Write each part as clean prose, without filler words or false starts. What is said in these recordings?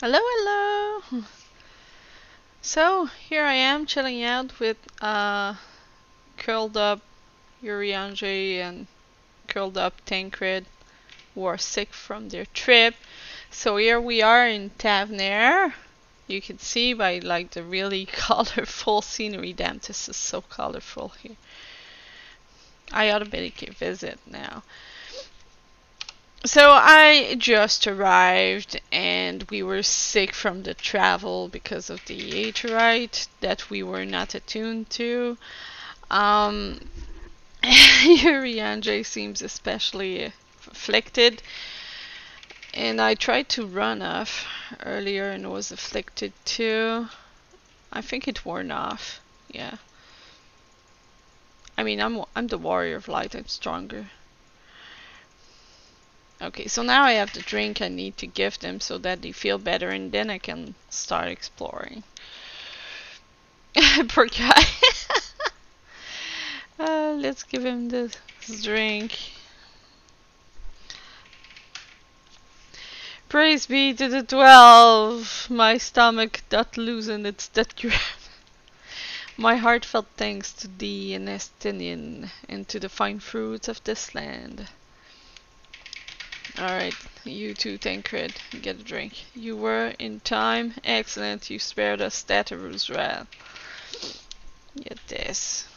Hello, hello. So here I am chilling out with curled up Urianji and curled up Tancred, who are sick from their trip. So here we are in Thavnair. You can see by like the really colorful scenery. Damn, this is so colorful here. I automatically visit now. So I just arrived and we were sick from the travel because of the Aetheryte that we were not attuned to. Urianj seems especially afflicted, and I tried to run off earlier and was afflicted too. I think it worn off. Yeah. I mean, I'm the warrior of light. I'm stronger. Okay, so now I have the drink I need to give them so that they feel better, and then I can start exploring. Poor guy. Let's give him this drink. Praise be to the 12. My stomach doth loosen its dead grip. My heartfelt thanks to thee and Estinian, and to the fine fruits of this land. Alright, you too, Tancred, get a drink. You were in time. Excellent, you spared us that wrath. Get this.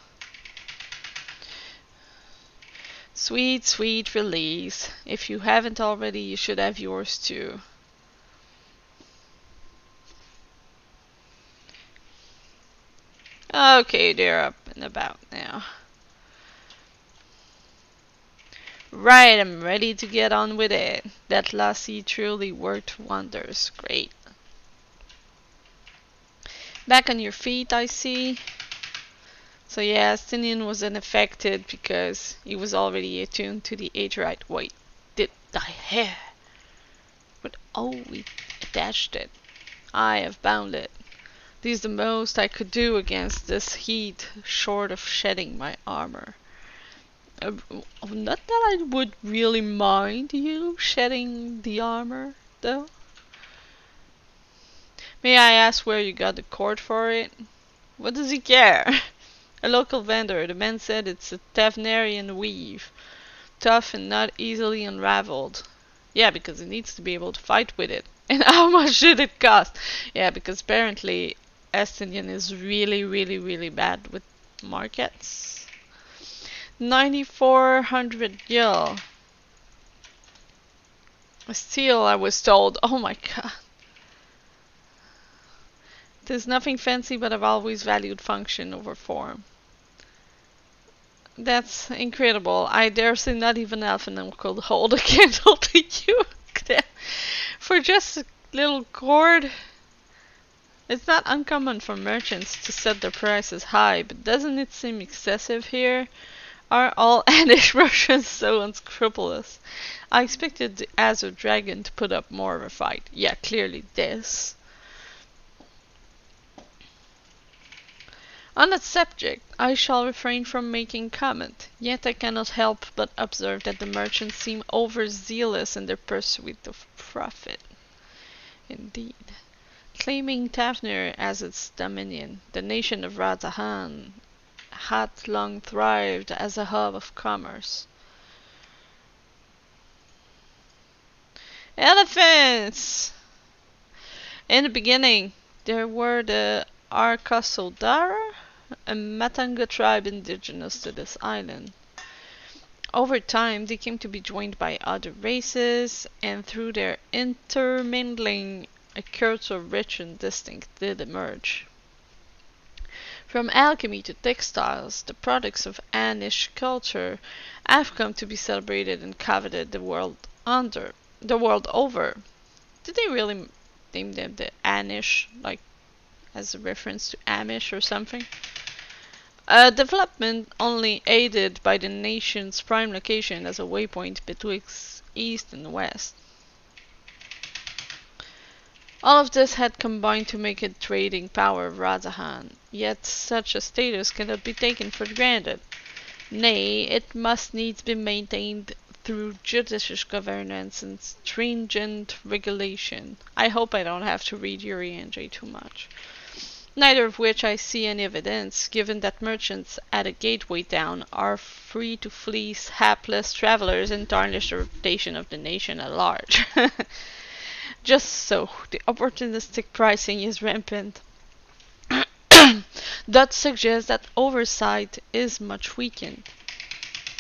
Sweet, sweet release. If you haven't already, you should have yours too. Okay, they're up and about now. Right, I'm ready to get on with it. That lassie truly worked wonders. Great. Back on your feet, I see. So yeah, Stinian was unaffected because he was already attuned to the Aetheryte. Wait, did I hair? But oh, we attached it. I have bound it. This is the most I could do against this heat, short of shedding my armor. Not that I would really mind you shedding the armor, though. May I ask where you got the cord for it? What does he care? A local vendor. The man said it's a Thavnairian weave. Tough and not easily unraveled. Yeah, because he needs to be able to fight with it. And how much did it cost? Yeah, because apparently Estinian is really bad with markets. 9,400 gil. Steel, I was told. Oh my god. There's nothing fancy, but I've always valued function over form. That's incredible. I dare say not even Elfenum could hold a candle to you. For just a little cord. It's not uncommon for merchants to set their prices high, but doesn't it seem excessive here? Are all Anish merchants so unscrupulous? I expected the Azure Dragon to put up more of a fight. Yeah, clearly this. On that subject, I shall refrain from making comment, yet I cannot help but observe that the merchants seem overzealous in their pursuit of profit. Indeed. Claiming Thavnair as its dominion, the nation of Radahan had long thrived as a hub of commerce. Elephants! In the beginning, there were the Arkasodara, a Matanga tribe indigenous to this island. Over time, they came to be joined by other races, and through their intermingling, a culture rich and distinct did emerge. From alchemy to textiles, the products of Anish culture have come to be celebrated and coveted the world over. Did they really name them the Anish, like as a reference to Amish or something? A development only aided by the nation's prime location as a waypoint betwixt east and west. All of this had combined to make it trading power of Radahan, yet such a status cannot be taken for granted. Nay, it must needs be maintained through judicious governance and stringent regulation. I hope I don't have to read Yuri and Jay too much. Neither of which I see any evidence, given that merchants at a gateway town are free to fleece hapless travelers and tarnish the reputation of the nation at large. Just so, the opportunistic pricing is rampant. That suggests that oversight is much weakened.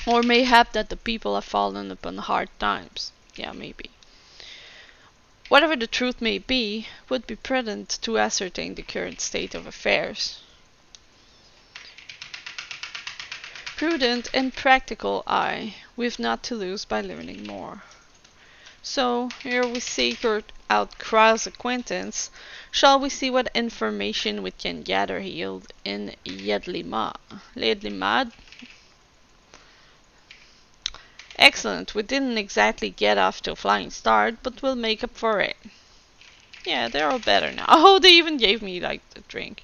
Or mayhap that the people have fallen upon hard times. Yeah, maybe. Whatever the truth may be, would be prudent to ascertain the current state of affairs. Prudent and practical eye, we've not to lose by learning more. So, ere we seek out cross acquaintance, shall we see what information we can gather here in Yedlimad? Excellent, we didn't exactly get off to a flying start, but we'll make up for it. Yeah, they're all better now. Oh, they even gave me, like, a drink.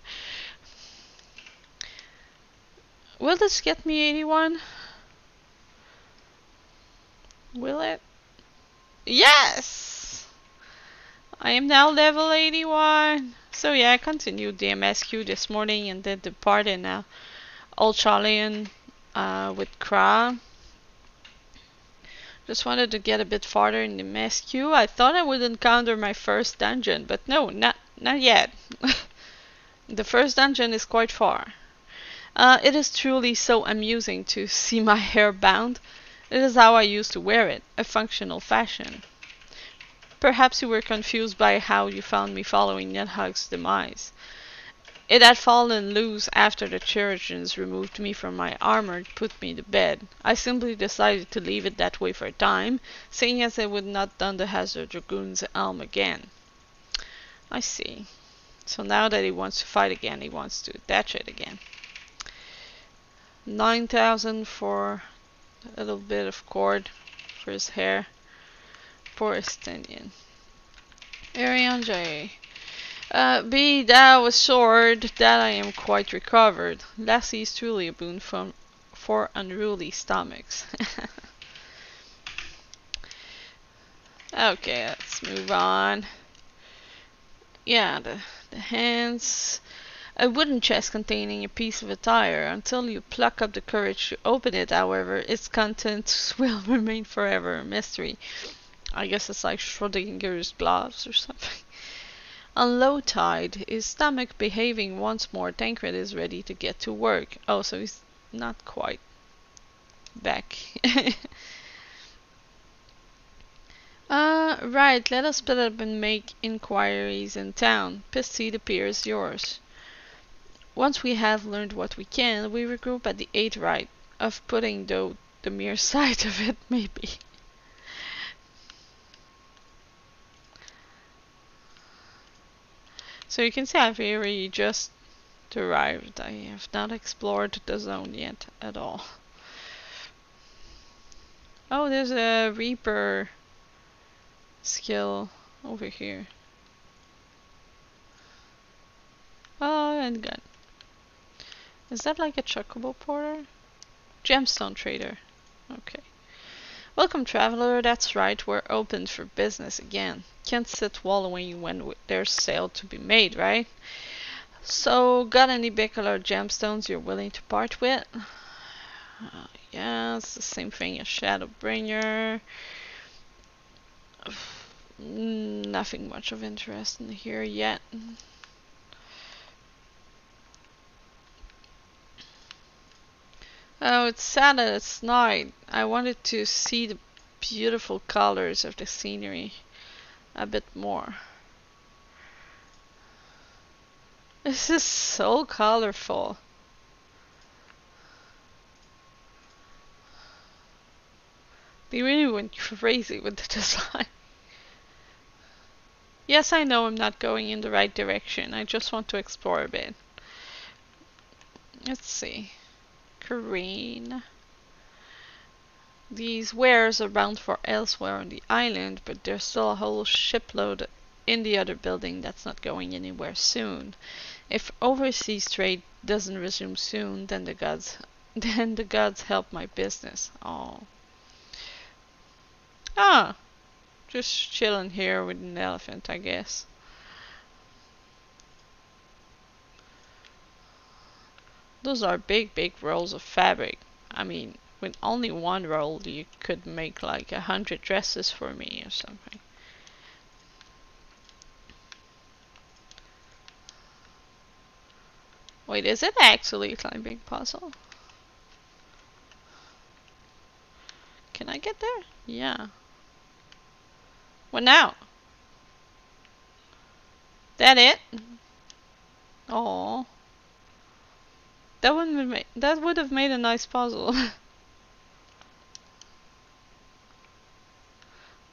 Will this get me 81? Will it? Yes! I am now level 81. So yeah, I continued the MSQ this morning and did the part in Old Charlian with Kra. Just wanted to get a bit farther in the MSQ. I thought I would encounter my first dungeon, but no, not yet. The first dungeon is quite far. It is truly so amusing to see my hair bound. It is how I used to wear it, a functional fashion. Perhaps you were confused by how you found me following Nidhogg's demise. It had fallen loose after the Chirurgeons removed me from my armor and put me to bed. I simply decided to leave it that way for a time, seeing as I would not don the Hazard Dragoon's helm again. I see. So now that he wants to fight again, he wants to attach it again. 9,000 for a little bit of cord for his hair. Poor Estinian. Arianjay. Be thou assured that I am quite recovered. Lassie is truly a boon for unruly stomachs. Okay, let's move on. Yeah, the hands. A wooden chest containing a piece of attire. Until you pluck up the courage to open it, however, its contents will remain forever a mystery. I guess it's like Schrodinger's gloves or something. On low tide, his stomach behaving once more, Tancred is ready to get to work. Oh, so he's not quite back. Right, let us split up and make inquiries in town. Piste, it appears yours. Once we have learned what we can, we regroup at the 8th rite of putting, though the mere sight of it may be. So you can see I've really just arrived. I have not explored the zone yet at all. Oh, there's a Reaper skill over here. Oh, and gun. Is that like a chocobo porter? Gemstone trader. Okay. Welcome, traveler. That's right, we're open for business again. Can't sit wallowing when there's sale to be made, right? So, got any bicolor gemstones you're willing to part with? Yeah, it's the same thing as Shadowbringer. Nothing much of interest in here yet. Oh, it's sad that it's night. I wanted to see the beautiful colors of the scenery a bit more. This is so colorful. They really went crazy with the design. Yes, I know I'm not going in the right direction. I just want to explore a bit. Let's see. Kareen. These wares are bound for elsewhere on the island, but there's still a whole shipload in the other building that's not going anywhere soon. If overseas trade doesn't resume soon, then the gods help my business. Oh. Ah, just chilling here with an elephant, I guess. Those are big, big rolls of fabric. I mean, with only one roll, you could make like 100 dresses for me or something. Wait, is it actually a climbing puzzle? Can I get there? Yeah. What now? That it? Oh, that would have made a nice puzzle.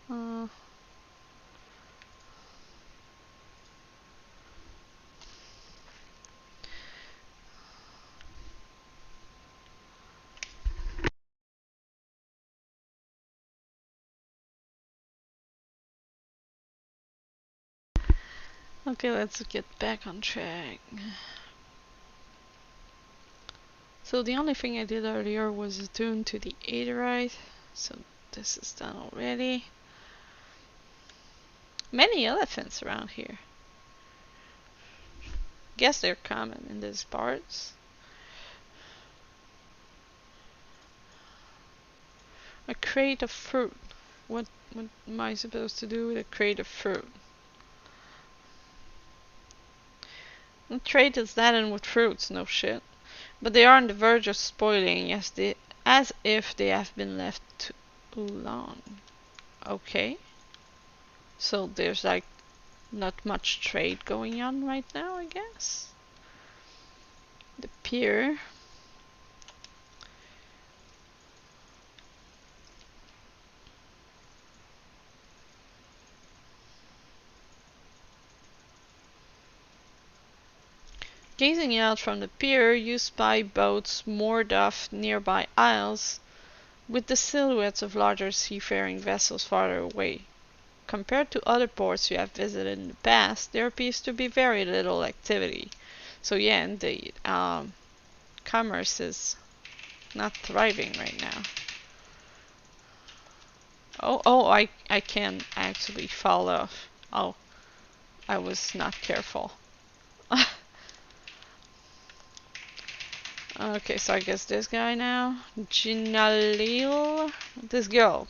uh, okay, let's get back on track. So the only thing I did earlier was tune to the Aetheryte. So this is done already. Many elephants around here. Guess they're common in these parts. A crate of fruit. What am I supposed to do with a crate of fruit? A crate is laden with fruits, no shit. But they are on the verge of spoiling as if they have been left too long. Okay. So there's like not much trade going on right now, I guess. The pier. Gazing out from the pier, you spy boats moored off nearby isles, with the silhouettes of larger seafaring vessels farther away. Compared to other ports you have visited in the past, there appears to be very little activity. So yeah, indeed, commerce is not thriving right now. I can actually fall off. Oh, I was not careful. Okay, so I guess this guy now. Jinalil. This girl.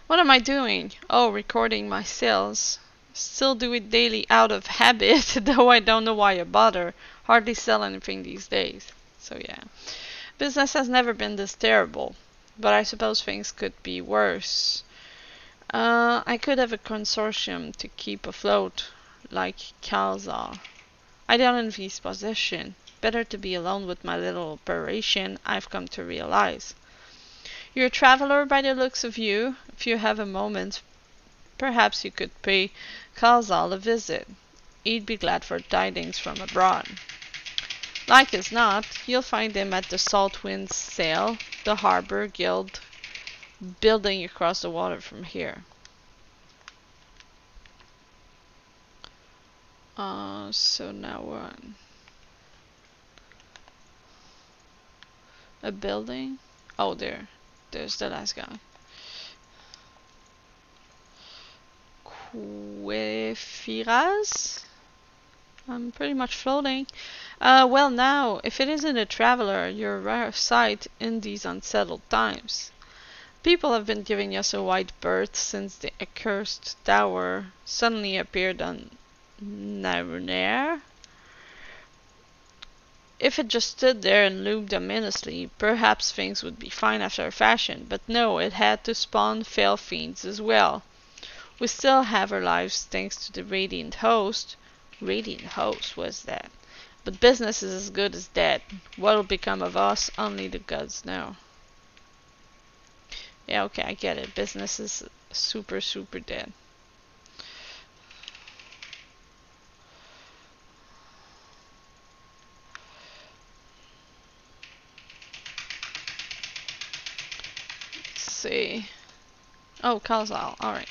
What am I doing? Oh, recording my sales. Still do it daily out of habit, though I don't know why I bother. Hardly sell anything these days. So yeah. Business has never been this terrible. But I suppose things could be worse. I could have a consortium to keep afloat, like Kalzar. I don't envy his position. Better to be alone with my little operation, I've come to realize. You're a traveler by the looks of you. If you have a moment, perhaps you could pay Kalzal a visit. He'd be glad for tidings from abroad. Like as not, you'll find him at the Salt Winds Sail, the Harbor Guild building across the water from here. So now what? A building? Oh, there's the last guy. Quefiras? I'm pretty much floating. Well now, if it isn't a traveler, you're a rare sight in these unsettled times. People have been giving us a wide berth since the accursed tower suddenly appeared on Thavnair. If it just stood there and loomed ominously, perhaps things would be fine after a fashion, but no, it had to spawn fell fiends as well. We still have our lives thanks to the Radiant Host. Radiant Host was that. But business is as good as dead. What'll become of us, only the gods know. Yeah, okay, I get it. Business is super, super dead. Let's see. Oh, Kazal. Alright.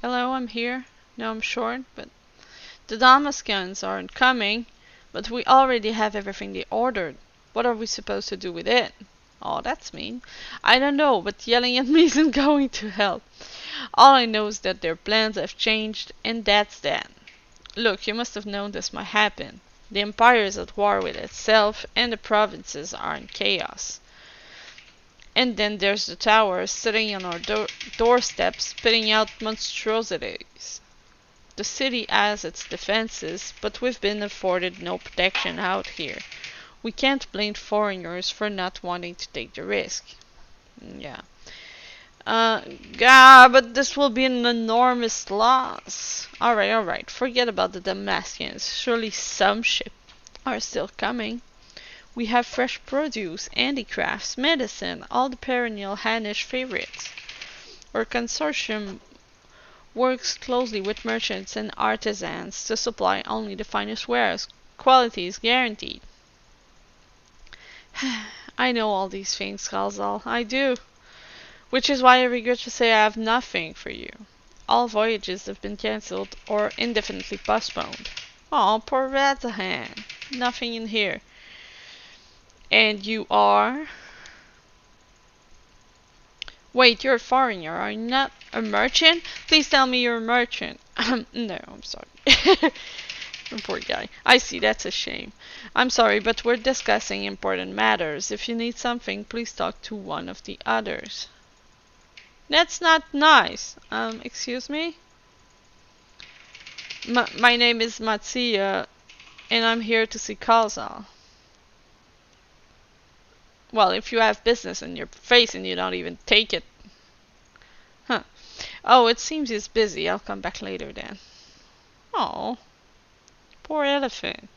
Hello, here? No, I'm short, but the Damascans aren't coming, but we already have everything they ordered. What are we supposed to do with it? Oh, that's mean. I don't know, but yelling at me isn't going to help. All I know is that their plans have changed, and that's that. Look, you must have known this might happen. The Empire is at war with itself, and the provinces are in chaos. And then there's the tower sitting on our doorstep spitting out monstrosities. The city has its defenses, but we've been afforded no protection out here. We can't blame foreigners for not wanting to take the risk. Yeah. But this will be an enormous loss. Alright. Forget about the Damascus. Surely some ships are still coming. We have fresh produce, handicrafts, medicine, all the perennial Hanish favorites. Our consortium works closely with merchants and artisans to supply only the finest wares. Quality is guaranteed. I know all these things, Khazal. I do. Which is why I regret to say I have nothing for you. All voyages have been cancelled or indefinitely postponed. Oh, poor Ratahan. Nothing in here. And you are? Wait, you're a foreigner, are you not a merchant? Please tell me you're a merchant. No, I'm sorry. Poor guy. I see, that's a shame. I'm sorry, but we're discussing important matters. If you need something, please talk to one of the others. That's not nice. Excuse me? My name is Matsuya, and I'm here to see Kalza. Well, if you have business in your face and you don't even take it. Huh. Oh, it seems he's busy. I'll come back later then. Oh, poor elephant.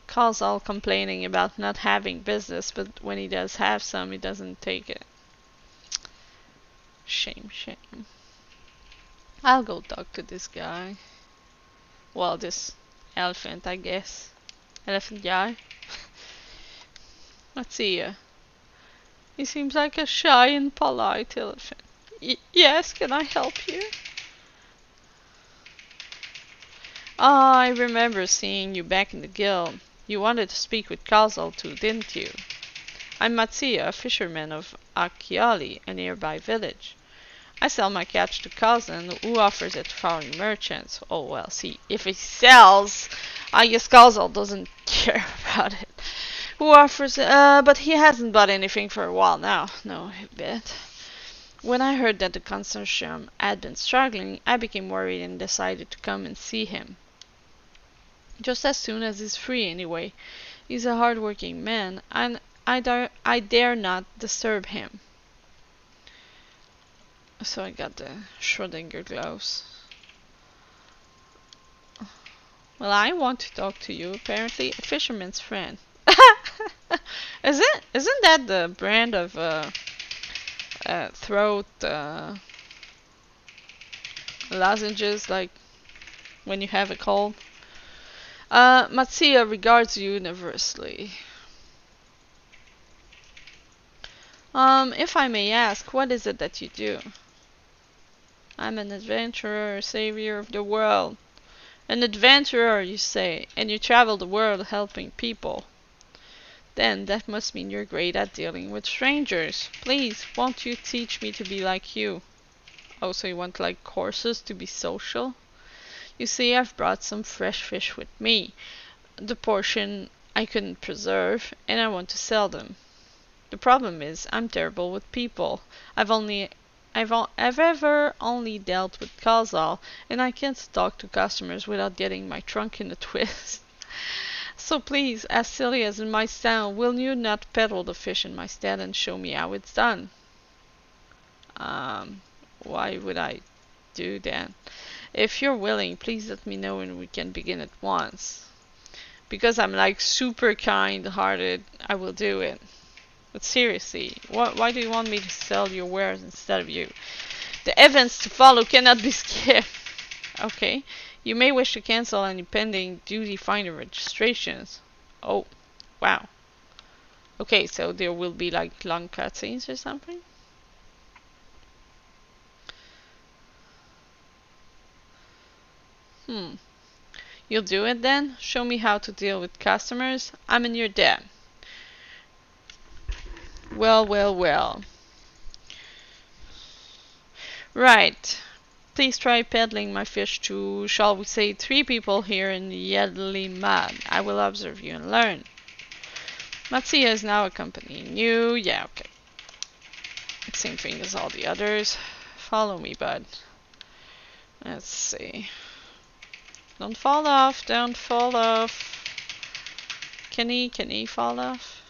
Calls all complaining about not having business, but when he does have some, he doesn't take it. Shame. I'll go talk to this guy. Well, this elephant, I guess. Elephant guy. Let's see. He seems like a shy and polite elephant. Yes, can I help you? Ah, I remember seeing you back in the guild. You wanted to speak with Kazal too, didn't you? I'm Matsuya, a fisherman of Akiali, a nearby village. I sell my catch to Cousin, who offers it to foreign merchants. Oh well, see, if he sells, I guess Kazal doesn't care about it. Who offers it? But he hasn't bought anything for a while now. No, I bet. When I heard that the consortium had been struggling, I became worried and decided to come and see him. Just as soon as he's free, anyway. He's a hard-working man, and I dare not disturb him. So I got the Schrödinger gloves. Well, I want to talk to you, apparently. A fisherman's friend. Isn't that the brand of throat lozenges, like when you have a cold? Matsuya regards you universally. If I may ask, what is it that you do? I'm an adventurer, savior of the world. An adventurer, you say, and you travel the world helping people. Then that must mean you're great at dealing with strangers. Please, won't you teach me to be like you? Oh, so you want like courses to be social? You see, I've brought some fresh fish with me. The portion I couldn't preserve, and I want to sell them. The problem is, I'm terrible with people. I've ever only dealt with Kazal, and I can't talk to customers without getting my trunk in a twist. So please, as silly as it might sound, will you not peddle the fish in my stead and show me how it's done? Why would I do that? If you're willing, please let me know and we can begin at once. Because I'm like super kind-hearted, I will do it. But seriously, why do you want me to sell your wares instead of you? The events to follow cannot be skipped. Okay, you may wish to cancel any pending duty finder registrations. Oh, wow. Okay, so there will be like long cutscenes or something? Hmm. You'll do it then? Show me how to deal with customers? I'm in your debt. Well, well, well. Right. Please try peddling my fish to, shall we say, 3 people here in Yedley Mud. I will observe you and learn. Matsuya is now accompanying you. Yeah, okay. Same thing as all the others. Follow me, bud. Let's see. Don't fall off, don't fall off. Can he fall off?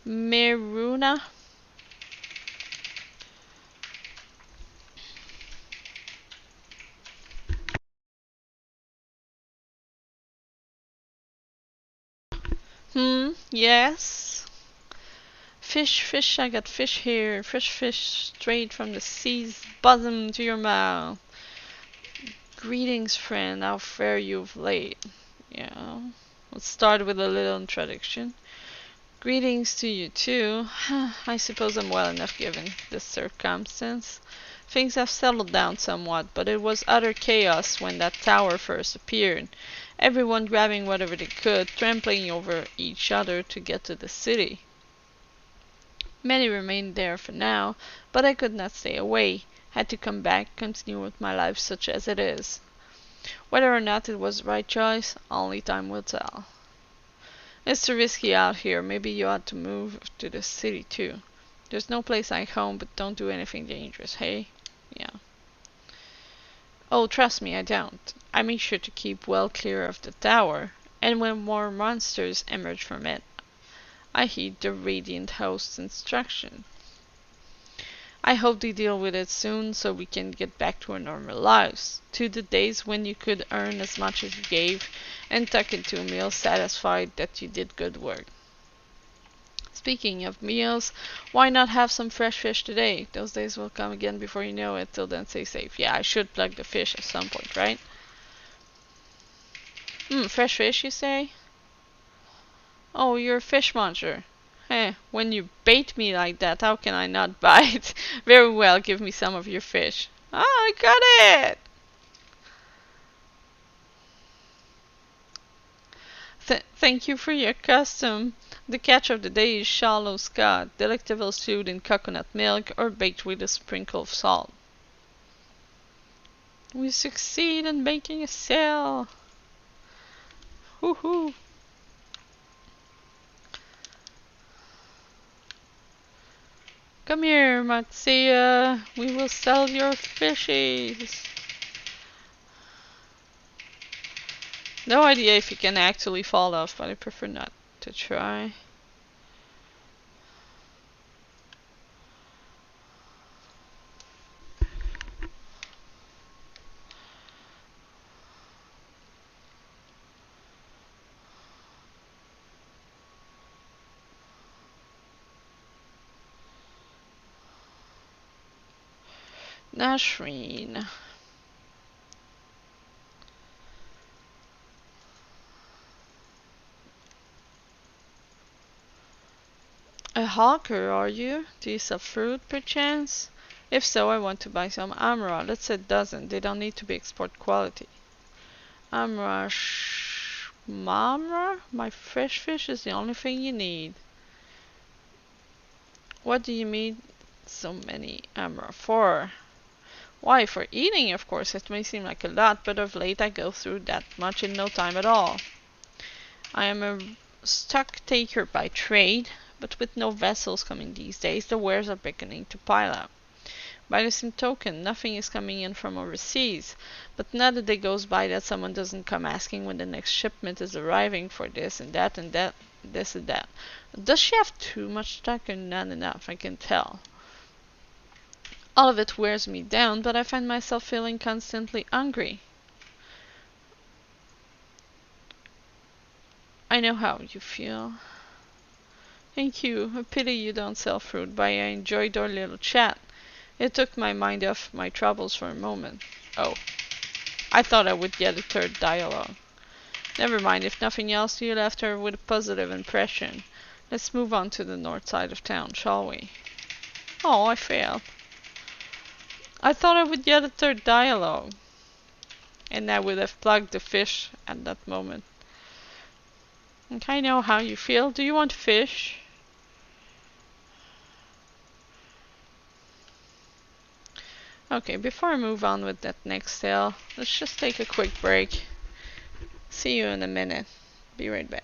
Miruna? Yes. Fish, fish, I got fish here. Fresh fish straight from the sea's bosom to your mouth. Greetings, friend. How fare you of late? Yeah. Let's start with a little introduction. Greetings to you too. I suppose I'm well enough given this circumstance. Things have settled down somewhat, but it was utter chaos when that tower first appeared. Everyone grabbing whatever they could, trampling over each other to get to the city. Many remained there for now, but I could not stay away. Had to come back, continue with my life such as it is. Whether or not it was the right choice, only time will tell. It's too risky out here. Maybe you ought to move to the city too. There's no place like home, but don't do anything dangerous, hey? Yeah. Oh, trust me, I don't. I make sure to keep well clear of the tower, and when more monsters emerge from it, I heed the Radiant Host's instruction. I hope they deal with it soon so we can get back to our normal lives. To the days when you could earn as much as you gave and tuck into a meal satisfied that you did good work. Speaking of meals, why not have some fresh fish today? Those days will come again before you know it. Till then, stay safe. Yeah, I should plug the fish at some point, right? Fresh fish, you say? Oh, you're a fish muncher. When you bait me like that, how can I not bite? Very well, give me some of your fish. Ah, I got it! Thank you for your custom. The catch of the day is shallow scot, delectable stewed in coconut milk or baked with a sprinkle of salt. We succeed in making a sale. Woohoo! Come here, Matsuya. We will sell your fishies. No idea if you can actually fall off, but I prefer not to try. Nashreen. A hawker, are you? Do you sell fruit, perchance? If so, I want to buy some amra. Let's say a dozen. They don't need to be export quality. Amra Mamra? My fresh fish is the only thing you need. What do you mean so many amra for? Why, for eating, of course. It may seem like a lot, but of late I go through that much in no time at all. I am a stock taker by trade, but with no vessels coming these days, the wares are beginning to pile up. By the same token, nothing is coming in from overseas, but not a day goes by that someone doesn't come asking when the next shipment is arriving for this and that and that, this and that. Does she have too much stock or not enough? I can tell. All of it wears me down, but I find myself feeling constantly hungry. I know how you feel. Thank you. A pity you don't sell fruit, but I enjoyed our little chat. It took my mind off my troubles for a moment. Oh, I thought I would get a third dialogue. Never mind, if nothing else, you left her with a positive impression. Let's move on to the north side of town, shall we? Oh, I failed. I thought I would get a third dialogue. And I would have plugged the fish at that moment. Okay, I know how you feel. Do you want fish? Okay, before I move on with that next tale, let's just take a quick break. See you in a minute. Be right back.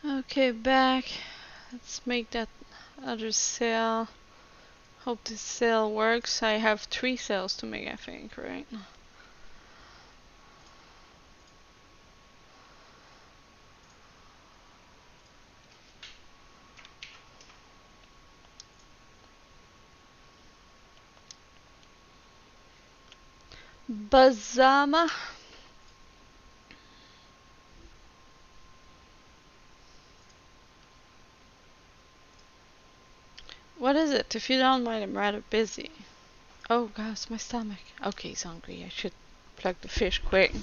Okay, back. Let's make that other cell. Hope this cell works. I have 3 cells to make, I think, right? Bazama. What is it? If you don't mind, I'm rather busy. Oh gosh, my stomach. Okay, he's hungry. I should plug the fish quick.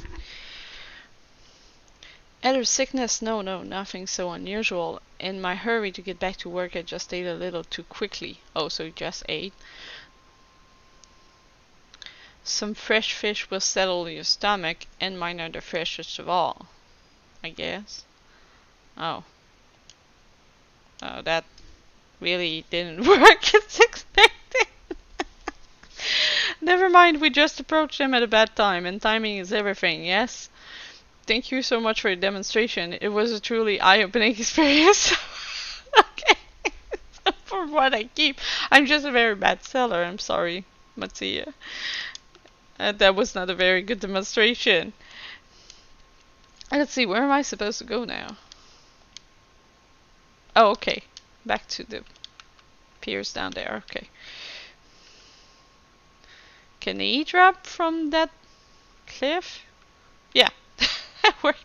Other sickness? No, nothing so unusual. In my hurry to get back to work, I just ate a little too quickly. Oh, so you just ate? Some fresh fish will settle your stomach, and mine are the freshest of all, I guess. Oh. Oh, that really didn't work as expected. Never mind, we just approached them at a bad time, and timing is everything, yes? Thank you so much for your demonstration. It was a truly eye-opening experience. Okay. For what I keep. I'm just a very bad seller, I'm sorry, Mattia. That was not a very good demonstration. Let's see, where am I supposed to go now? Oh, okay. Back to the piers down there, okay. Can he drop from that cliff? Yeah, that worked.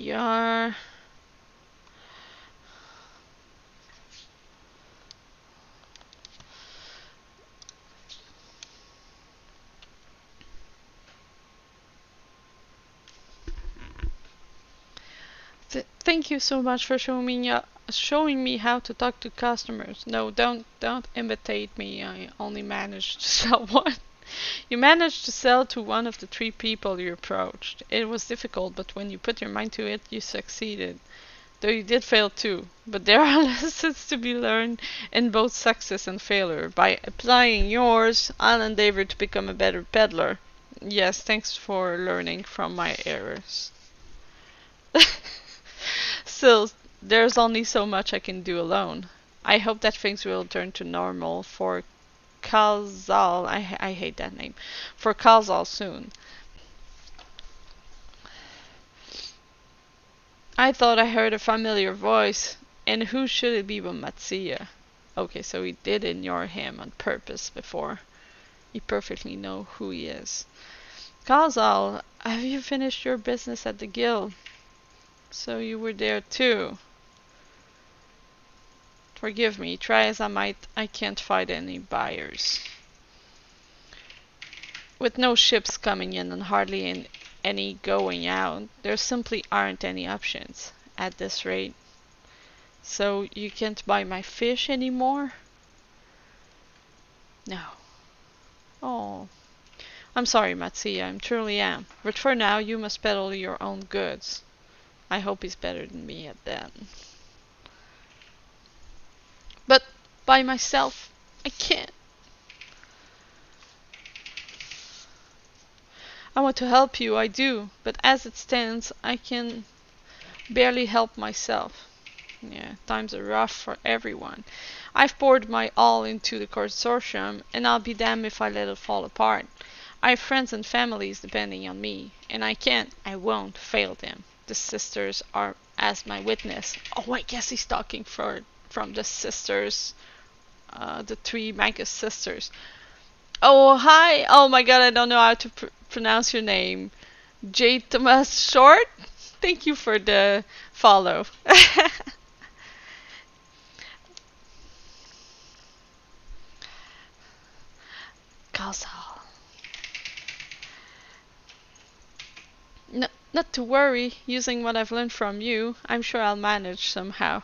we are. Thank you so much for showing me how to talk to customers. No, don't imitate me. I only managed to sell one. You managed to sell to one of the three people you approached. It was difficult, but when you put your mind to it, you succeeded. Though you did fail too. But there are lessons to be learned in both success and failure. By applying yours, I'll endeavor to become a better peddler. Yes, thanks for learning from my errors. Still, there's only so much I can do alone. I hope that things will return to normal for Kazal. I hate that name. For Kazal soon. I thought I heard a familiar voice. And who should it be but Matsuya? Okay, so he did ignore him on purpose before. You perfectly know who he is. Kazal, have you finished your business at the guild? So you were there too. Forgive me, try as I might, I can't find any buyers. With no ships coming in and hardly any going out, there simply aren't any options at this rate. So you can't buy my fish anymore? No. Oh. I'm sorry, Matsuya, I truly am. But for now, you must peddle your own goods. I hope he's better than me at that. But by myself, I can't. I want to help you, I do. But as it stands, I can barely help myself. Yeah, times are rough for everyone. I've poured my all into the consortium, and I'll be damned if I let it fall apart. I have friends and families depending on me, and I won't fail them. The sisters are as my witness. Oh, I guess he's talking from the sisters, the three Magus sisters. Oh, hi! Oh my god, I don't know how to pronounce your name. J. Thomas Short? Thank you for the follow. Castle. No, not to worry. Using what I've learned from you, I'm sure I'll manage somehow.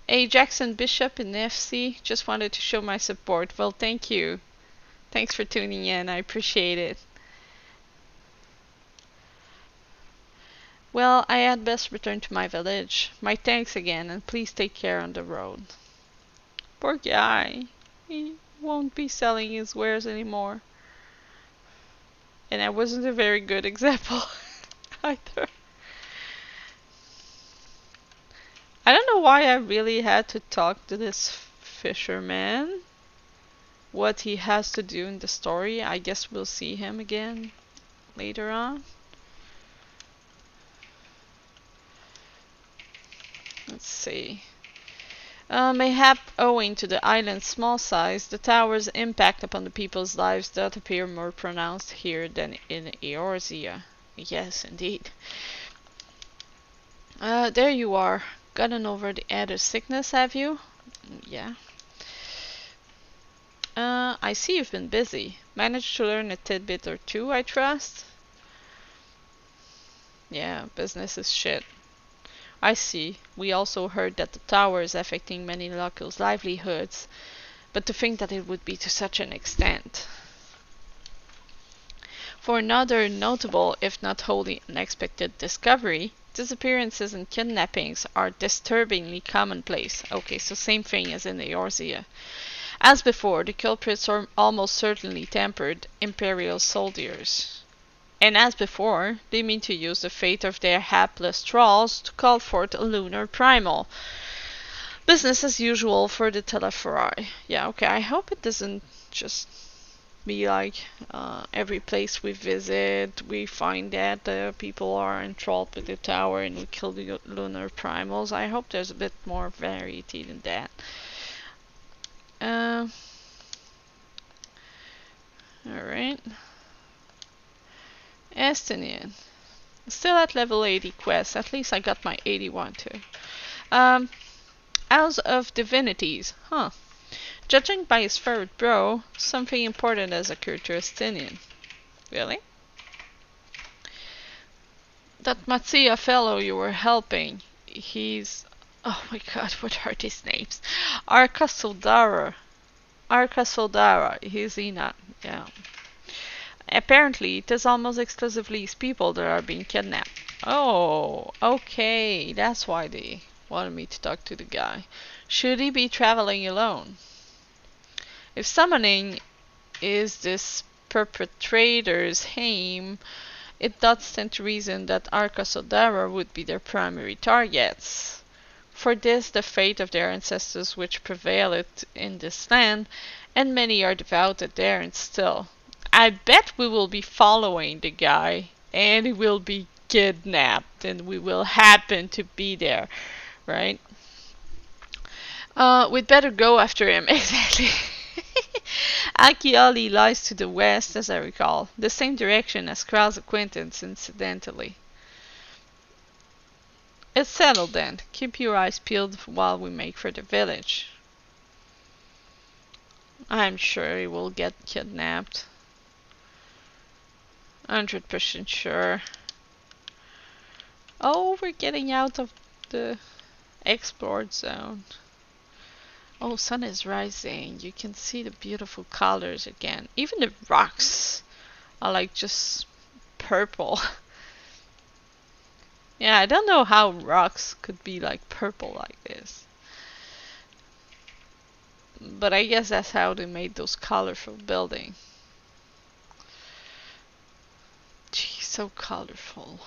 A Jackson Bishop in FC just wanted to show my support. Well, thank you. Thanks for tuning in. I appreciate it. Well, I had best return to my village. My thanks again, and please take care on the road. Poor guy. He won't be selling his wares anymore. And I wasn't a very good example either. I don't know why I really had to talk to this fisherman. What he has to do in the story, I guess we'll see him again later on. Let's see. Mayhap owing to the island's small size, the tower's impact upon the people's lives doth appear more pronounced here than in Eorzea. Yes, indeed. There you are. Gotten over the added sickness, have you? Yeah. I see you've been busy. Managed to learn a tidbit or two, I trust? Yeah, business is shit. I see. We also heard that the tower is affecting many locals' livelihoods, but to think that it would be to such an extent. For another notable, if not wholly unexpected discovery, disappearances and kidnappings are disturbingly commonplace. Okay, so same thing as in Eorzea. As before, the culprits are almost certainly tempered imperial soldiers. And as before, they mean to use the fate of their hapless thralls to call forth a lunar primal. Business as usual for the Teleferi. Yeah, okay, I hope it doesn't just be like every place we visit, we find that people are enthralled with the tower and we kill the lunar primals. I hope there's a bit more variety than that. Alright. Estonian. Still at level 80 quest. At least I got my 81 too. Um, House of Divinities. Huh. Judging by his favorite bro, something important has occurred to Estinian. Really? That Matsia fellow you were helping, he's... Oh my god, what are these names? Arca Soldara. Arca Soldara. He's Ina. Yeah. Apparently, it is almost exclusively his people that are being kidnapped. Oh, okay. That's why they wanted me to talk to the guy. Should he be traveling alone? If summoning is this perpetrator's aim, it does stand to reason that Arca Sodara would be their primary targets. For this, the fate of their ancestors which prevailed in this land, and many are devout adherents still. I bet we will be following the guy, and he will be kidnapped, and we will happen to be there, right? We'd better go after him, exactly. Akiali lies to the west, as I recall, the same direction as Kral's acquaintance, incidentally. It's settled then. Keep your eyes peeled while we make for the village. I'm sure he will get kidnapped. 100% sure. Oh, we're getting out of the explored zone. Oh, sun is rising. You can see the beautiful colors again. Even the rocks are like just purple. Yeah, I don't know how rocks could be like purple like this. But I guess that's how they made those colorful buildings. Gee, so colorful.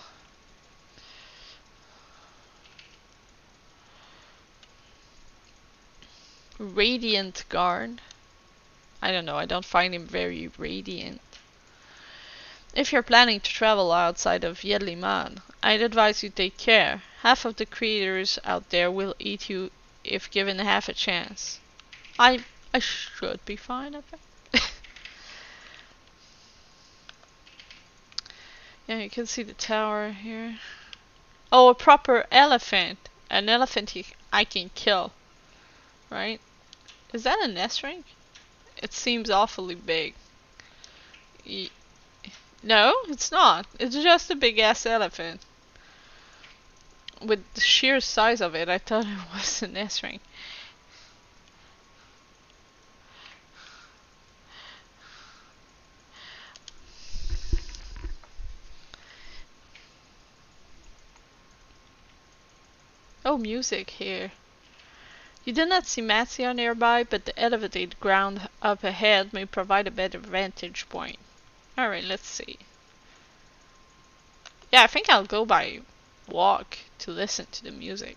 Radiant guard. I don't know, I don't find him very radiant. If you're planning to travel outside of Yedliman, I'd advise you take care. Half of the creatures out there will eat you if given half a chance. I should be fine, I think. Yeah, you can see the tower here. Oh, a proper elephant. An elephant I can kill. Right? Is that an S rank? It seems awfully big. No, it's not. It's just a big ass elephant. With the sheer size of it, I thought it was an S rank. Oh, music here. You do not see Matsia nearby, but the elevated ground up ahead may provide a better vantage point. Alright, let's see. Yeah, I think I'll go by walk to listen to the music.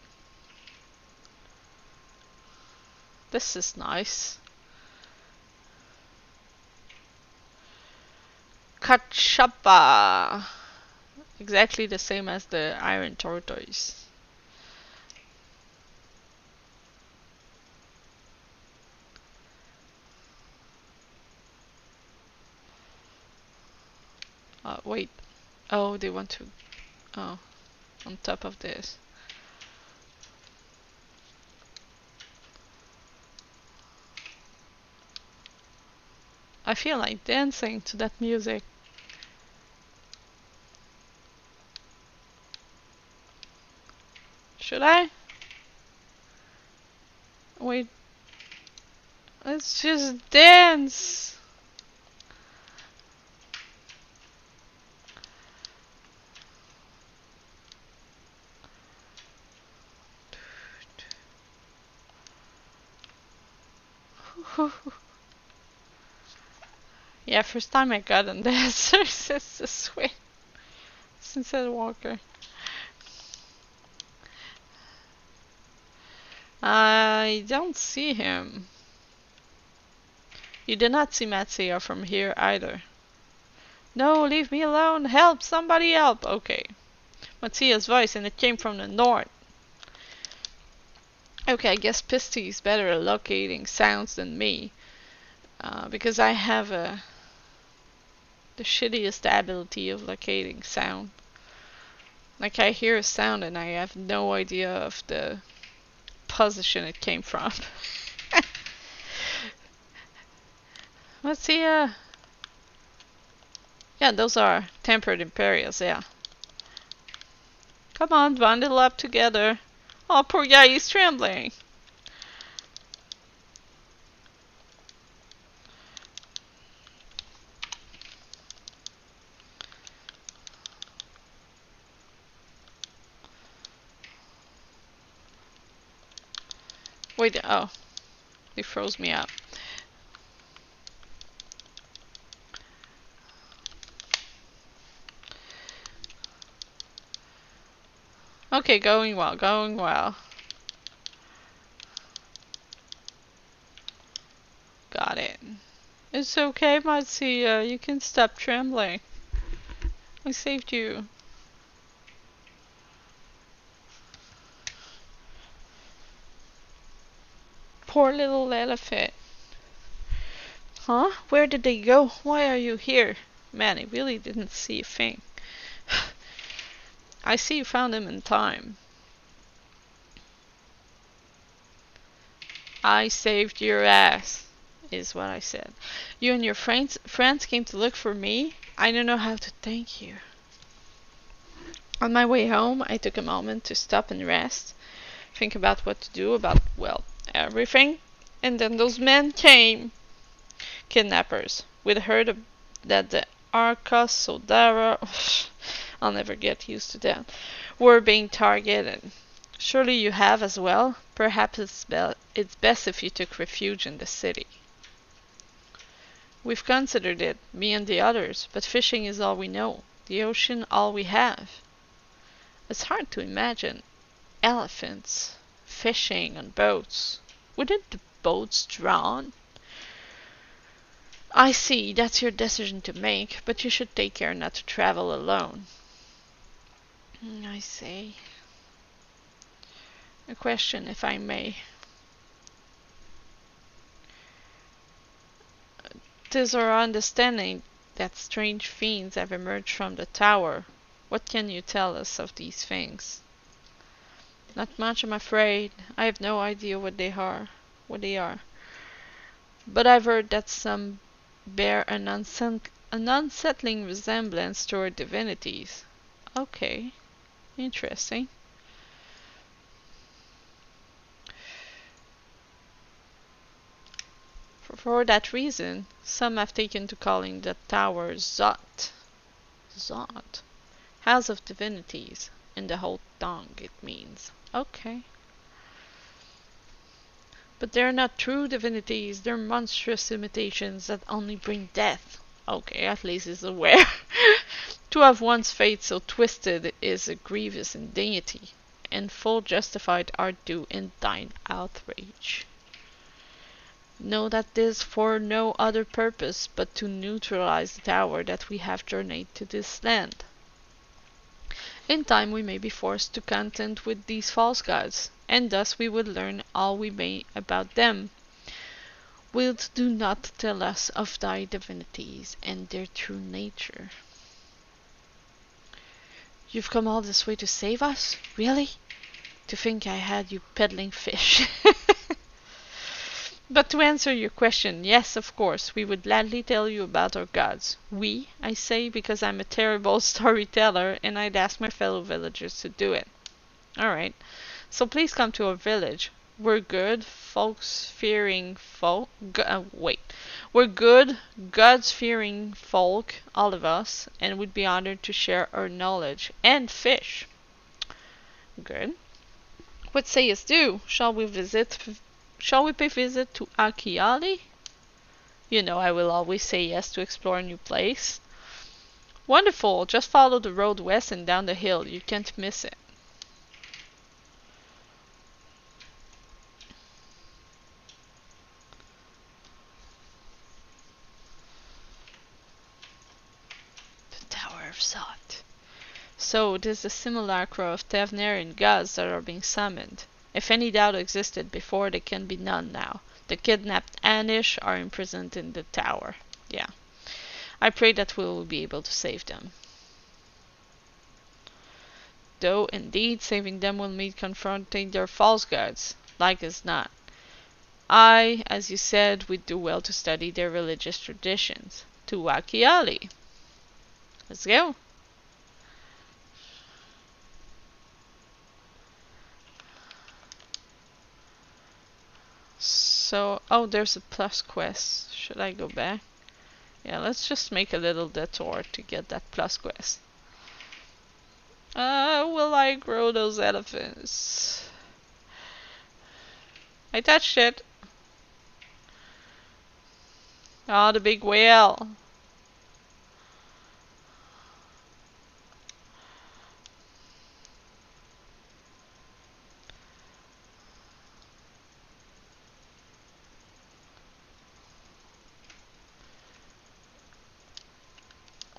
This is nice. Kachapa. Exactly the same as the iron tortoise. Wait. Oh, they want to... Oh, on top of this. I feel like dancing to that music. Should I? Wait. Let's just dance. Yeah, first time I got on this. It's a sweat. Since Endwalker. I don't see him. You did not see Matsuya from here either. No, leave me alone. Help, somebody help. Okay. Matsuya's voice, and it came from the north. Okay, I guess Pisty is better at locating sounds than me. Because I have the shittiest ability of locating sound. Like I hear a sound and I have no idea of the position it came from. Let's see, yeah, those are tempered Imperials, yeah. Come on, bundle up together. Oh, poor guy, he's trembling. Wait, oh, he froze me up. Okay, going well, going well. Got it. It's okay, Matsuya. You can stop trembling. I saved you. Poor little elephant. Huh? Where did they go? Why are you here? Man, I really didn't see a thing. I see you found him in time. I saved your ass, is what I said. You and your friends came to look for me? I don't know how to thank you. On my way home, I took a moment to stop and rest, think about what to do about, well, everything. And then those men came. Kidnappers. We'd heard that the Arca Sodara, I'll never get used to that, were being targeted. Surely you have as well. Perhaps it's best if you took refuge in the city. We've considered it, me and the others, but fishing is all we know. The ocean all we have. It's hard to imagine elephants fishing on boats. Wouldn't the boats drown? I see, that's your decision to make, but you should take care not to travel alone. I see. A question, if I may. 'Tis our understanding that strange fiends have emerged from the tower. What can you tell us of these things? Not much, I'm afraid. I have no idea what they are. But I've heard that some bear an unsettling resemblance to our divinities. Okay, interesting. For that reason, some have taken to calling the tower Zot. Zot. House of Divinities. In the whole tongue it means. Okay. But they're not true divinities, they're monstrous imitations that only bring death. Okay, at least he's aware. To have one's fate so twisted is a grievous indignity, and full justified art due in thine outrage. Know that this for no other purpose but to neutralize the tower that we have journeyed to this land. In time we may be forced to contend with these false gods, and thus we would learn all we may about them. Wilt do not tell us of thy divinities and their true nature. You've come all this way to save us? Really? To think I had you peddling fish. But to answer your question, yes, of course, we would gladly tell you about our gods. We, I say, because I'm a terrible storyteller and I'd ask my fellow villagers to do it. Alright, so please come to our village. We're good, folks-fearing folk. We're good, gods-fearing folk, all of us, and would be honored to share our knowledge and fish. Good. What sayest do? Shall we pay visit to Akiali? You know I will always say yes to explore a new place. Wonderful! Just follow the road west and down the hill. You can't miss it. The Tower of Zot. So it is the simulacra of Thavnair gods that are being summoned. If any doubt existed before, there can be none now. The kidnapped Anish are imprisoned in the tower. Yeah. I pray that we will be able to save them. though indeed saving them will mean confronting their false gods, like as not. As you said, would do well to study their religious traditions. To Wakiali. Let's go. So, oh, there's a plus quest. Should I go back? Yeah, let's just make a little detour to get that plus quest. Will I grow those elephants? I touched it. Oh, the big whale.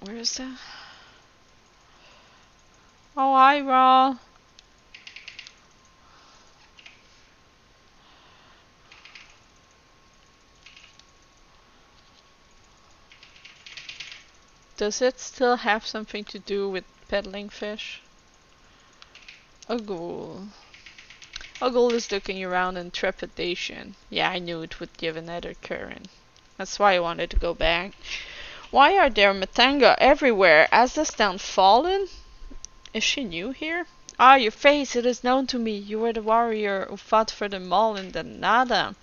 Where is that? Oh, hi, Raw. Does it still have something to do with peddling fish? A ghoul. A ghoul is looking around in trepidation. Yeah, I knew it would give another current. That's why I wanted to go back. Why are there Matanga everywhere? Has this town fallen? Is she new here? Ah, your face, it is known to me. You were the warrior who fought for the mall in the Nada.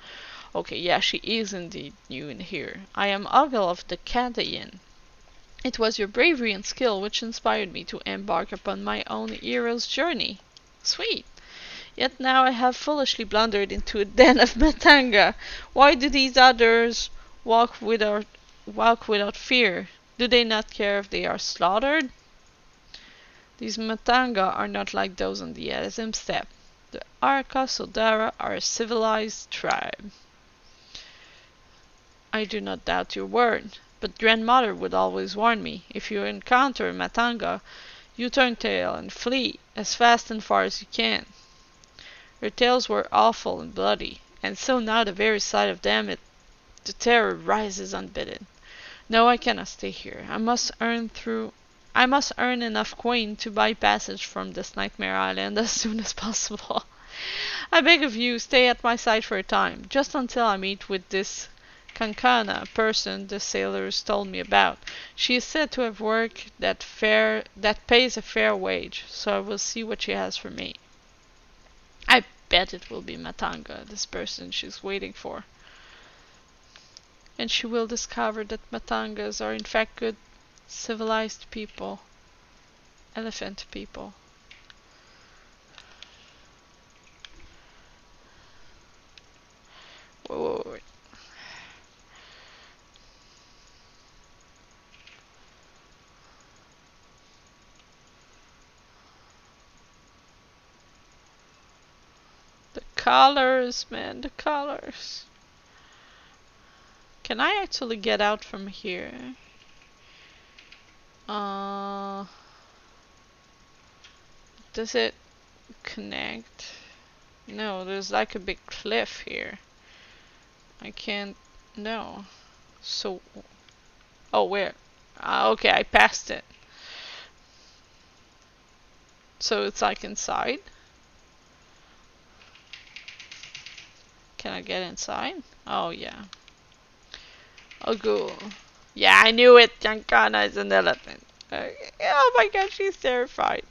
Okay, yeah, she is indeed new in here. I am Ogle of the Cadayan. It was your bravery and skill which inspired me to embark upon my own hero's journey. Sweet. Yet now I have foolishly blundered into a den of Matanga. Why do these others walk without fear? Do they not care if they are slaughtered? These Matanga are not like those on the Azim steppe. The Arka Sodara are a civilized tribe. I do not doubt your word, but grandmother would always warn me, if you encounter a Matanga, you turn tail and flee as fast and far as you can. Her tales were awful and bloody, and so now the very sight of them, the terror rises unbidden. No, I cannot stay here. I must earn enough coin to buy passage from this nightmare island as soon as possible. I beg of you, stay at my side for a time, just until I meet with this Kankana person the sailors told me about. She is said to have work that pays a fair wage, so I will see what she has for me. I bet it will be Matanga, this person she's waiting for. And she will discover that Matangas are in fact good, civilized people. Elephant people. Whoa. The colors, man, the colors. Can I actually get out from here? Does it connect? No, there's like a big cliff here. I can't. No. So. Oh, where? Okay, I passed it. So it's like inside? Can I get inside? Oh, yeah. Oh, cool. Yeah, I knew it. Yankana is an elephant. Oh my god, she's terrified.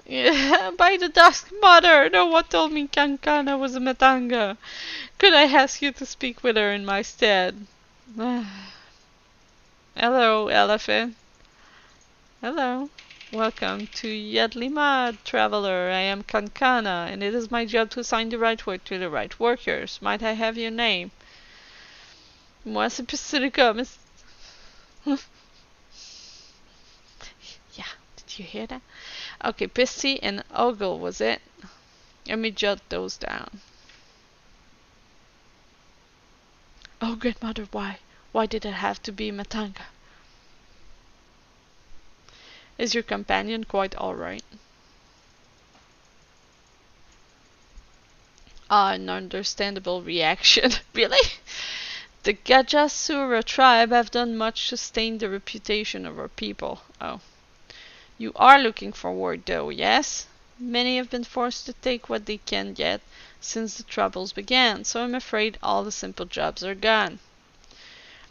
Yeah, by the dusk mother, no one told me Kankana was a Matanga. Could I ask you to speak with her in my stead? Hello, elephant. Hello. Welcome to Yadlimad, traveler. I am Kankana, and it is my job to assign the right word to the right workers. Might I have your name? Moi, c'est Pacifica, miss. Yeah, did you hear that? Okay, Pissy and Ogle was it? Let me jot those down. Oh, grandmother, why? Why did it have to be Matanga? Is your companion quite alright? Ah, an understandable reaction. Really? The Gajasura tribe have done much to stain the reputation of our people. Oh. You are looking for work though, yes? Many have been forced to take what they can get since the troubles began, so I'm afraid all the simple jobs are gone.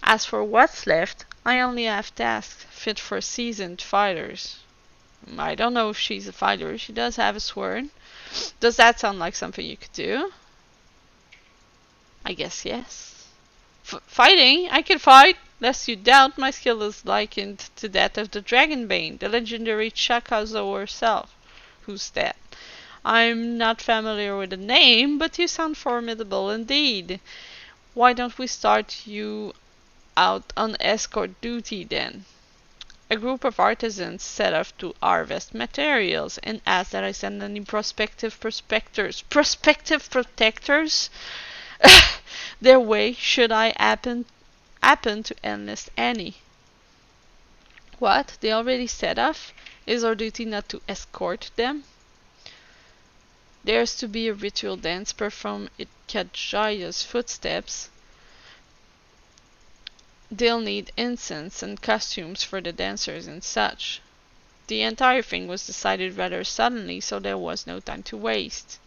As for what's left, I only have tasks fit for seasoned fighters. I don't know if she's a fighter. She does have a sword. Does that sound like something you could do? I guess yes. Fighting? I can fight! Lest you doubt, my skill is likened to that of the Dragonbane, the legendary Chakazo herself. Who's that? I'm not familiar with the name, but you sound formidable indeed. Why don't we start you out on escort duty then? A group of artisans set off to harvest materials and asked that I send any prospective protectors their way should I happen to enlist any. What? They already set off? Is our duty not to escort them? There's to be a ritual dance performed in Kajaya's footsteps. They'll need incense and costumes for the dancers and such. The entire thing was decided rather suddenly, so there was no time to waste.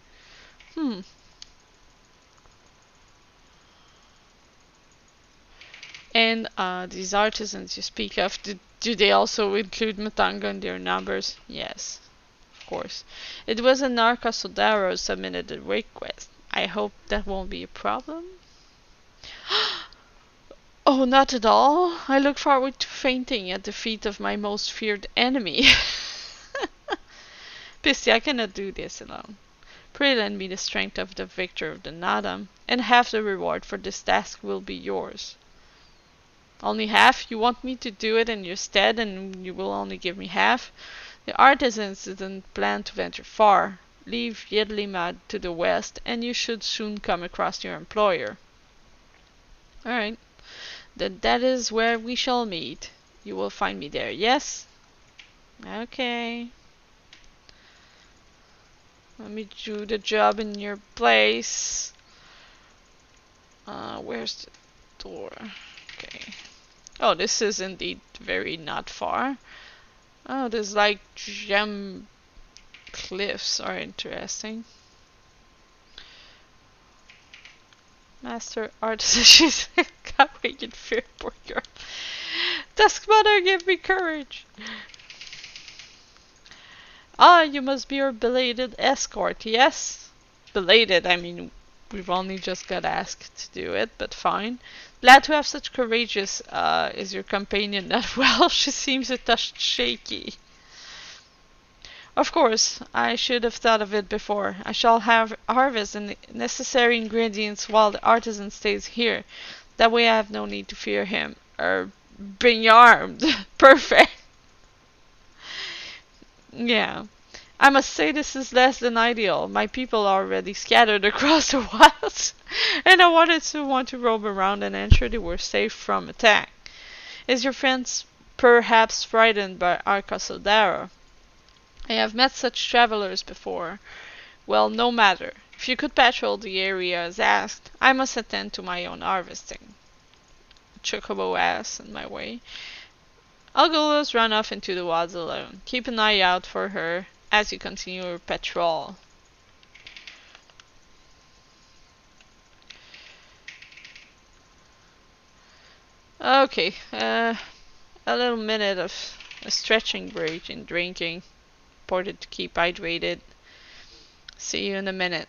And these artisans you speak of, do they also include Matanga in their numbers? Yes, of course. It was Anarka Sodaro submitted the request. I hope that won't be a problem. Oh, not at all. I look forward to fainting at the feet of my most feared enemy. Pissy, I cannot do this alone. Pray lend me the strength of the victor of the Nadam, and half the reward for this task will be yours. Only half? You want me to do it in your stead, and you will only give me half? The artisans didn't plan to venture far. Leave Yedlimad to the west, and you should soon come across your employer. Alright. Then that is where we shall meet. You will find me there, yes? Okay. Let me do the job in your place. Where's the door? Okay. Oh, this is indeed very not far. Oh, there's like gem cliffs are interesting. Master artisan, she's cowering in fear, poor girl. Dusk Mother, give me courage. Ah, you must be your belated escort, yes? Belated, I mean, we've only just got asked to do it, but fine. Glad to have such courageous, is your companion not well? She seems a touch shaky. Of course, I should have thought of it before. I shall have harvest the necessary ingredients while the artisan stays here. That way I have no need to fear him. Bring armed. Perfect. Yeah. I must say this is less than ideal. My people are already scattered across the wilds, and I wanted to roam around and ensure they were safe from attack. Is your friend perhaps frightened by Arkasodara? I have met such travelers before. Well, no matter. If you could patrol the area as asked, I must attend to my own harvesting. Chocobo ass in my way. Algula's run off into the woods alone. Keep an eye out for her as you continue your patrol. Okay, a little minute of a stretching break and drinking. Important to keep hydrated. See you in a minute.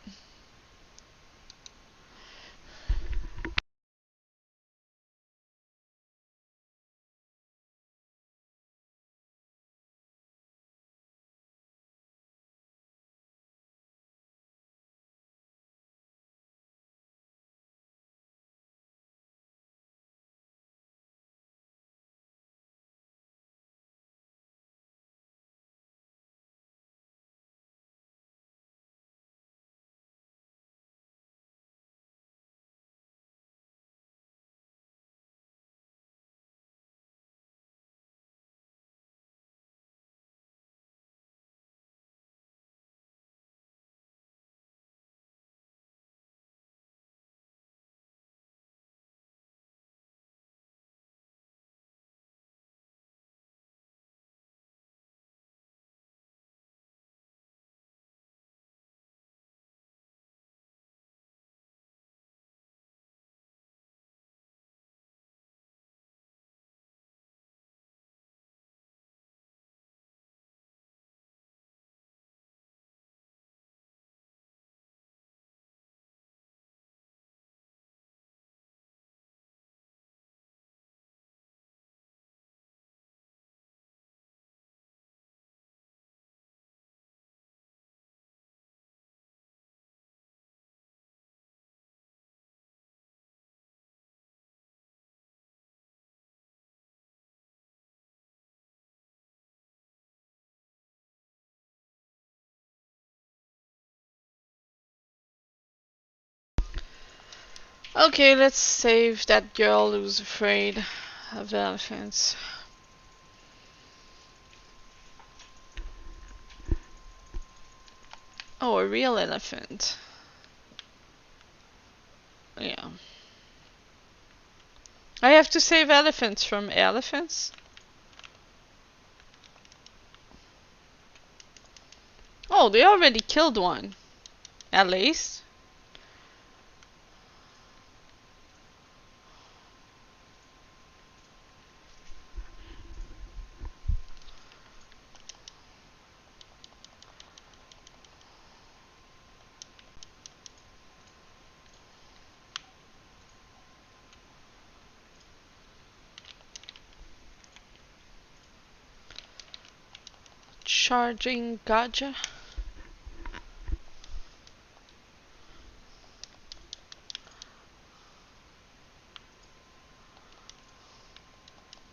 Okay, let's save that girl who's afraid of elephants. Oh, a real elephant. Yeah. I have to save elephants from elephants? Oh, they already killed one. At least. Charging gotcha.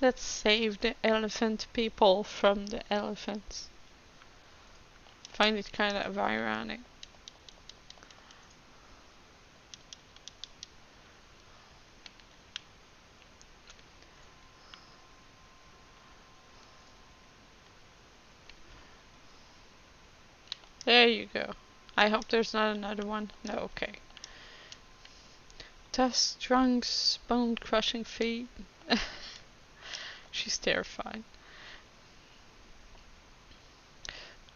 Let's save the elephant people from the elephants. Find it kind of ironic. There you go. I hope there's not another one. No, okay. Tusk, trunks, bone crushing feet. She's terrified.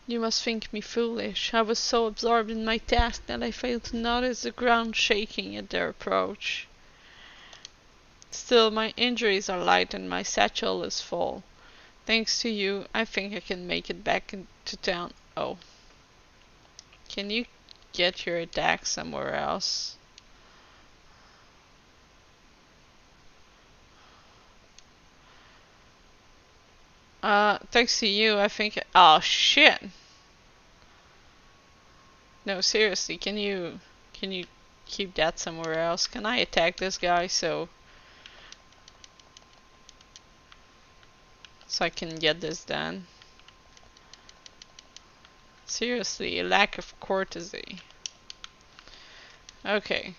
You must think me foolish. I was so absorbed in my task that I failed to notice the ground shaking at their approach. Still, my injuries are light and my satchel is full. Thanks to you, I think I can make it back into town. Oh. Can you get your attack somewhere else? Thanks to you, I think. Oh shit! No, seriously, can you keep that somewhere else? Can I attack this guy so I can get this done? Seriously, a lack of courtesy. Okay.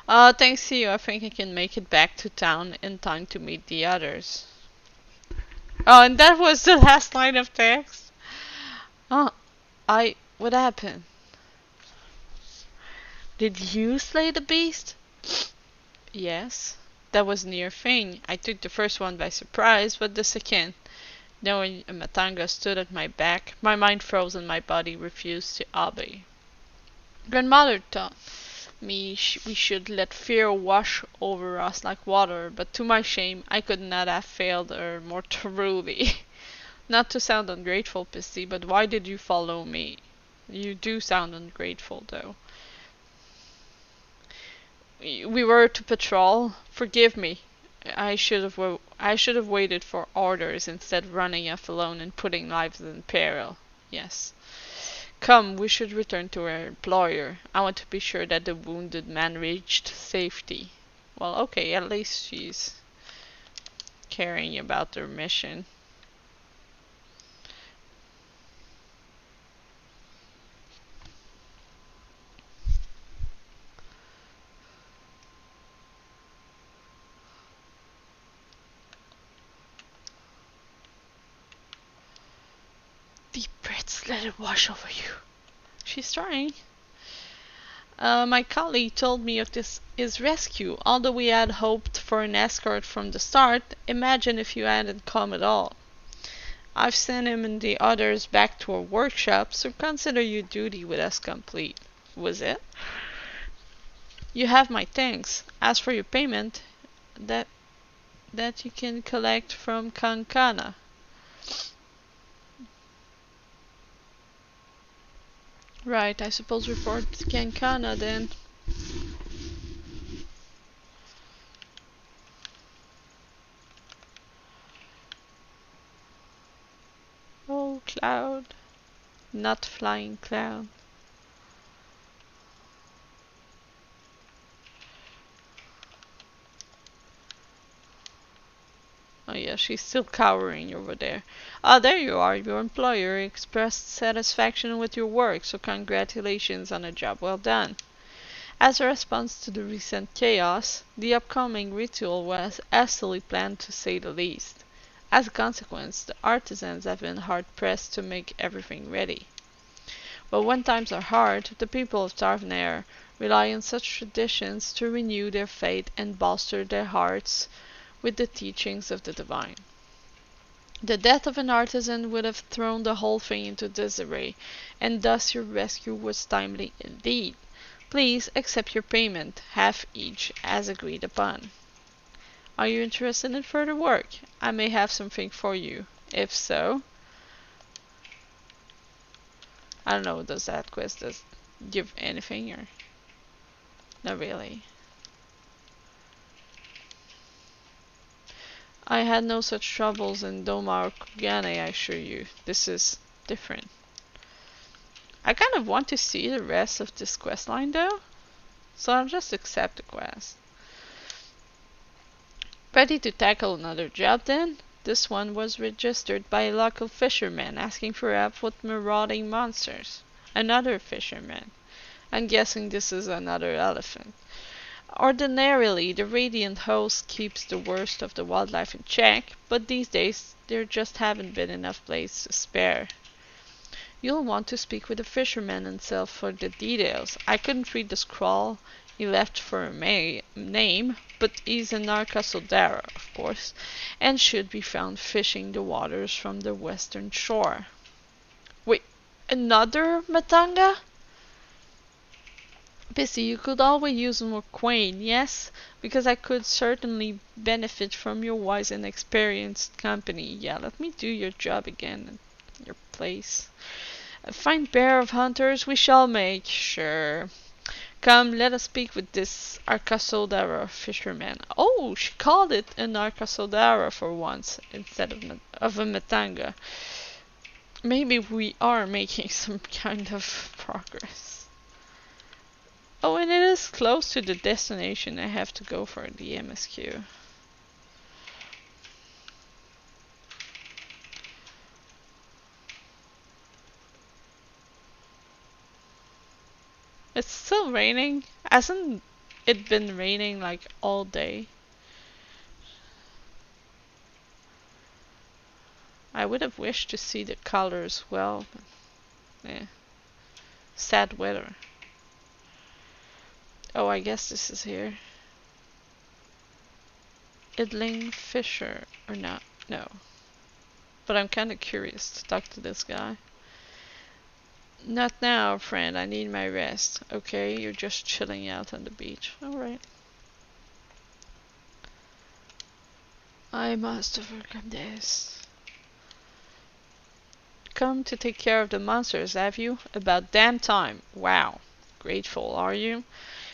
Thanks to you, I think I can make it back to town in time to meet the others. Oh, and that was the last line of text? Oh, what happened? Did you slay the beast? Yes. That was a near thing. I took the first one by surprise, but the second. Knowing a matanga stood at my back, my mind froze and my body refused to obey. Grandmother taught me we should let fear wash over us like water, but to my shame, I could not have failed her more truly. Not to sound ungrateful, Pissy, but why did you follow me? You do sound ungrateful, though. We were to patrol. Forgive me. I should have waited for orders instead of running off alone and putting lives in peril. Yes. Come, we should return to our employer. I want to be sure that the wounded man reached safety. Well, okay, at least she's caring about their mission. Deep breaths, let it wash over you. She's trying. My colleague told me of his rescue. Although we had hoped for an escort from the start, imagine if you hadn't come at all. I've sent him and the others back to our workshop, so consider your duty with us complete. Was it? You have my thanks. As for your payment, that you can collect from Kankana. Right, I suppose report to Kankana then. Oh, cloud. Not flying cloud. Oh yeah, she's still cowering over there. Ah, there you are. Your employer expressed satisfaction with your work, so congratulations on a job well done. As a response to the recent chaos, the upcoming ritual was hastily planned to say the least. As a consequence, the artisans have been hard pressed to make everything ready. But when times are hard, the people of Thavnair rely on such traditions to renew their faith and bolster their hearts with the teachings of the divine. The death of an artisan would have thrown the whole thing into disarray, and thus your rescue was timely indeed. Please accept your payment, half each, as agreed upon. Are you interested in further work? I may have something for you. If so, I don't know, does that quest give anything or not really? I had no such troubles in Domar Kugane, I assure you. This is different. I kind of want to see the rest of this quest line though, so I'll just accept the quest. Ready to tackle another job then? This one was registered by a local fisherman asking for help with marauding monsters. Another fisherman. I'm guessing this is another elephant. Ordinarily, the Radiant host keeps the worst of the wildlife in check, but these days there just haven't been enough places to spare. You'll want to speak with the fisherman himself for the details. I couldn't read the scrawl he left for a name, but he's an Arcasodara, of course, and should be found fishing the waters from the western shore. Wait, another Matanga? Pissy, you could always use more Quain, yes? Because I could certainly benefit from your wise and experienced company. Yeah, let me do your job again at your place. A fine pair of hunters we shall make, sure. Come, let us speak with this Arcasodara fisherman. Oh, she called it an Arcasodara for once, instead of a Matanga. Maybe we are making some kind of progress. Oh, and it is close to the destination I have to go for the MSQ. It's still raining. Hasn't it been raining like all day? I would have wished to see the colors well, but sad weather. Oh, I guess this is here. Idling Fisher, or not? No. But I'm kinda curious to talk to this guy. Not now, friend. I need my rest. Okay, you're just chilling out on the beach. Alright. I must overcome this. Come to take care of the monsters, have you? About damn time. Wow. Grateful, are you?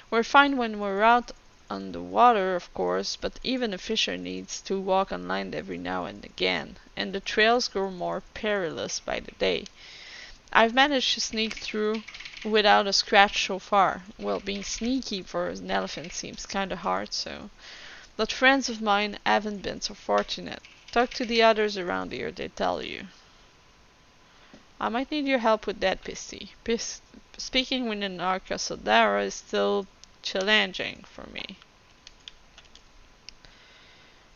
We're fine when we're out on the water, of course, but even a fisher needs to walk on land every now and again, and the trails grow more perilous by the day. I've managed to sneak through without a scratch so far. Well, being sneaky for an elephant seems kinda hard, so. But friends of mine haven't been so fortunate. Talk to the others around here, they tell you. I might need your help with that, Pisty. Speaking with an Arcasodara is still challenging for me.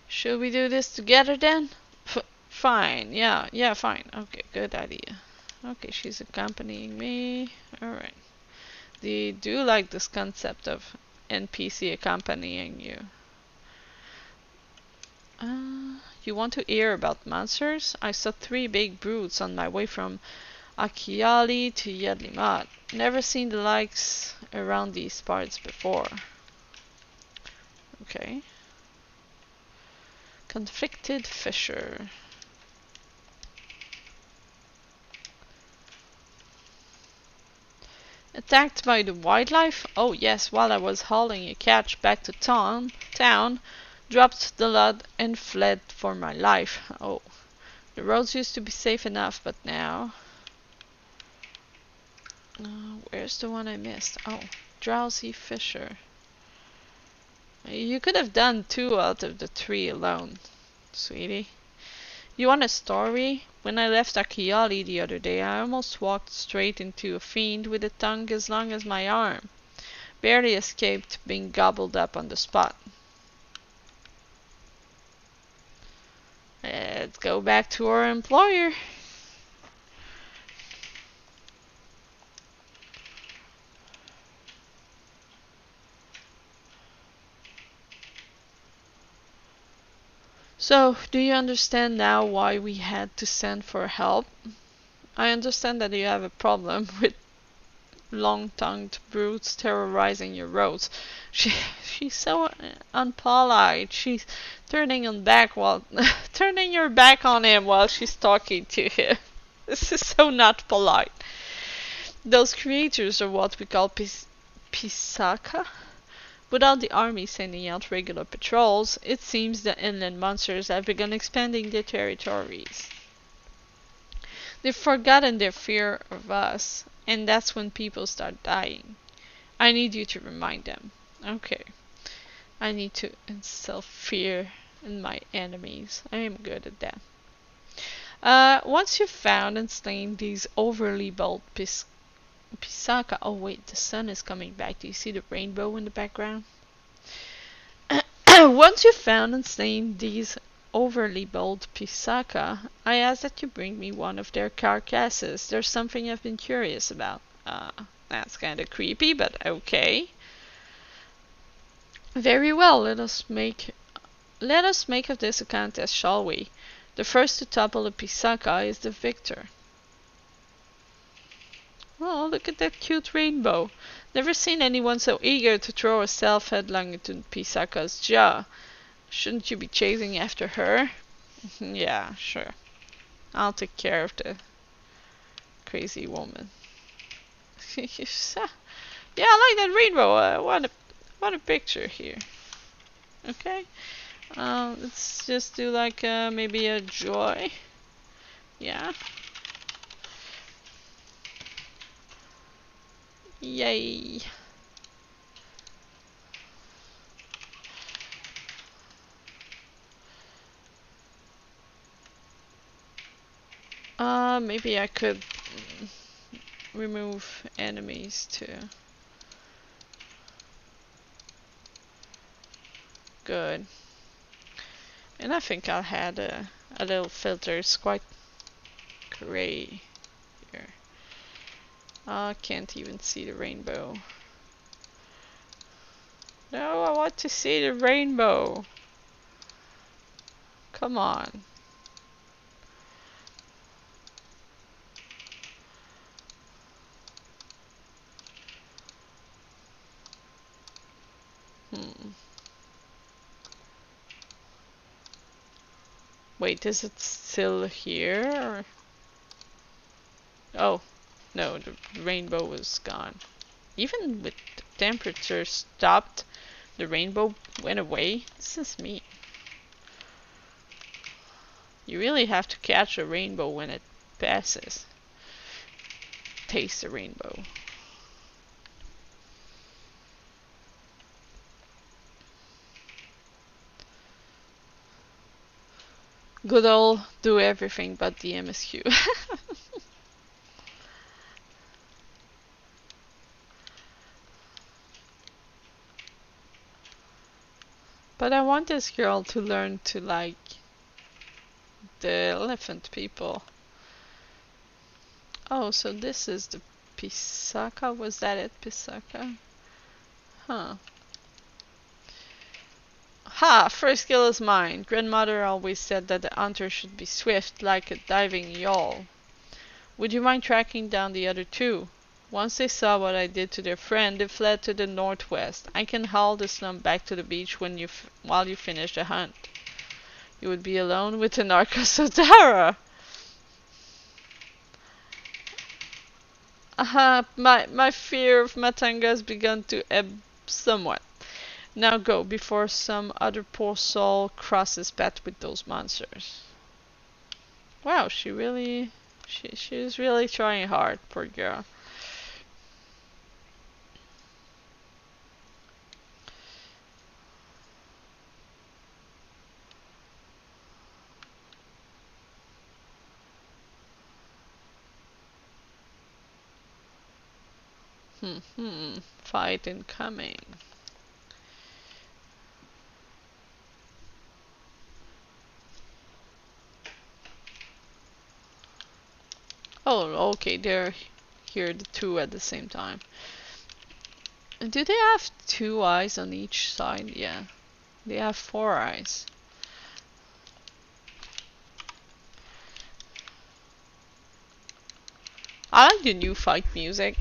Should we do this together then? Fine, yeah, fine. Okay, good idea. Okay, she's accompanying me. Alright. They do like this concept of NPC accompanying you. You want to hear about monsters? I saw 3 big brutes on my way from Akiali to Yadlimat. Never seen the likes around these parts before. Okay. Conflicted Fisher. Attacked by the wildlife? Oh yes, while I was hauling a catch back to town, dropped the lot and fled for my life. Oh, the roads used to be safe enough, but now... where's the one I missed? Oh, Drowsy Fisher. You could have done 2 out of the 3 alone. Sweetie. You want a story? When I left Akiali the other day, I almost walked straight into a fiend with a tongue as long as my arm. Barely escaped being gobbled up on the spot. Let's go back to our employer. So, do you understand now why we had to send for help? I understand that you have a problem with long-tongued brutes terrorizing your roads. She's so unpolite. She's turning on back while turning your back on him while she's talking to him. This is so not polite. Those creatures are what we call pisaka. Without the army sending out regular patrols, it seems the inland monsters have begun expanding their territories. They've forgotten their fear of us, and that's when people start dying. I need you to remind them. Okay. I need to instill fear in my enemies. I am good at that. Once you've found and slain these overly bold pisaka. Oh wait, the sun is coming back. Do you see the rainbow in the background? Once you've found and slain these overly bold pisaka, I ask that you bring me one of their carcasses. There's something I've been curious about. That's kinda creepy, but okay. Very well, let us make of this a contest, shall we? The first to topple a pisaka is the victor. Oh, look at that cute rainbow. Never seen anyone so eager to throw herself headlong into Pisaka's jaw. Shouldn't you be chasing after her? Yeah, sure. I'll take care of the crazy woman. Yeah, I like that rainbow. I want a picture here. Okay. Let's just do like maybe a joy. Yeah. Yay. Maybe I could remove enemies too. Good. And I think I'll add a little filter. It's quite gray here. I can't even see the rainbow. No, I want to see the rainbow. Come on. Wait, is it still here? Or? Oh, no, the rainbow was gone. Even with the temperature stopped, the rainbow went away. This is me. You really have to catch a rainbow when it passes. Taste the rainbow. Good old do everything but the MSQ. But I want this girl to learn to like the elephant people. Oh, so this is the Pisaka? Was that it, Pisaka? Huh. Ha! First kill is mine. Grandmother always said that the hunter should be swift, like a diving yawl. Would you mind tracking down the other two? Once they saw what I did to their friend, they fled to the northwest. I can haul the slum back to the beach while you finish the hunt. You would be alone with the Narcosodara. My fear of Matanga has begun to ebb somewhat. Now go, before some other poor soul crosses paths with those monsters. Wow, she's really trying hard, poor girl. Fight incoming. Oh, okay, they're here, the two at the same time. Do they have two eyes on each side? Yeah. They have four eyes. I like the new fight music.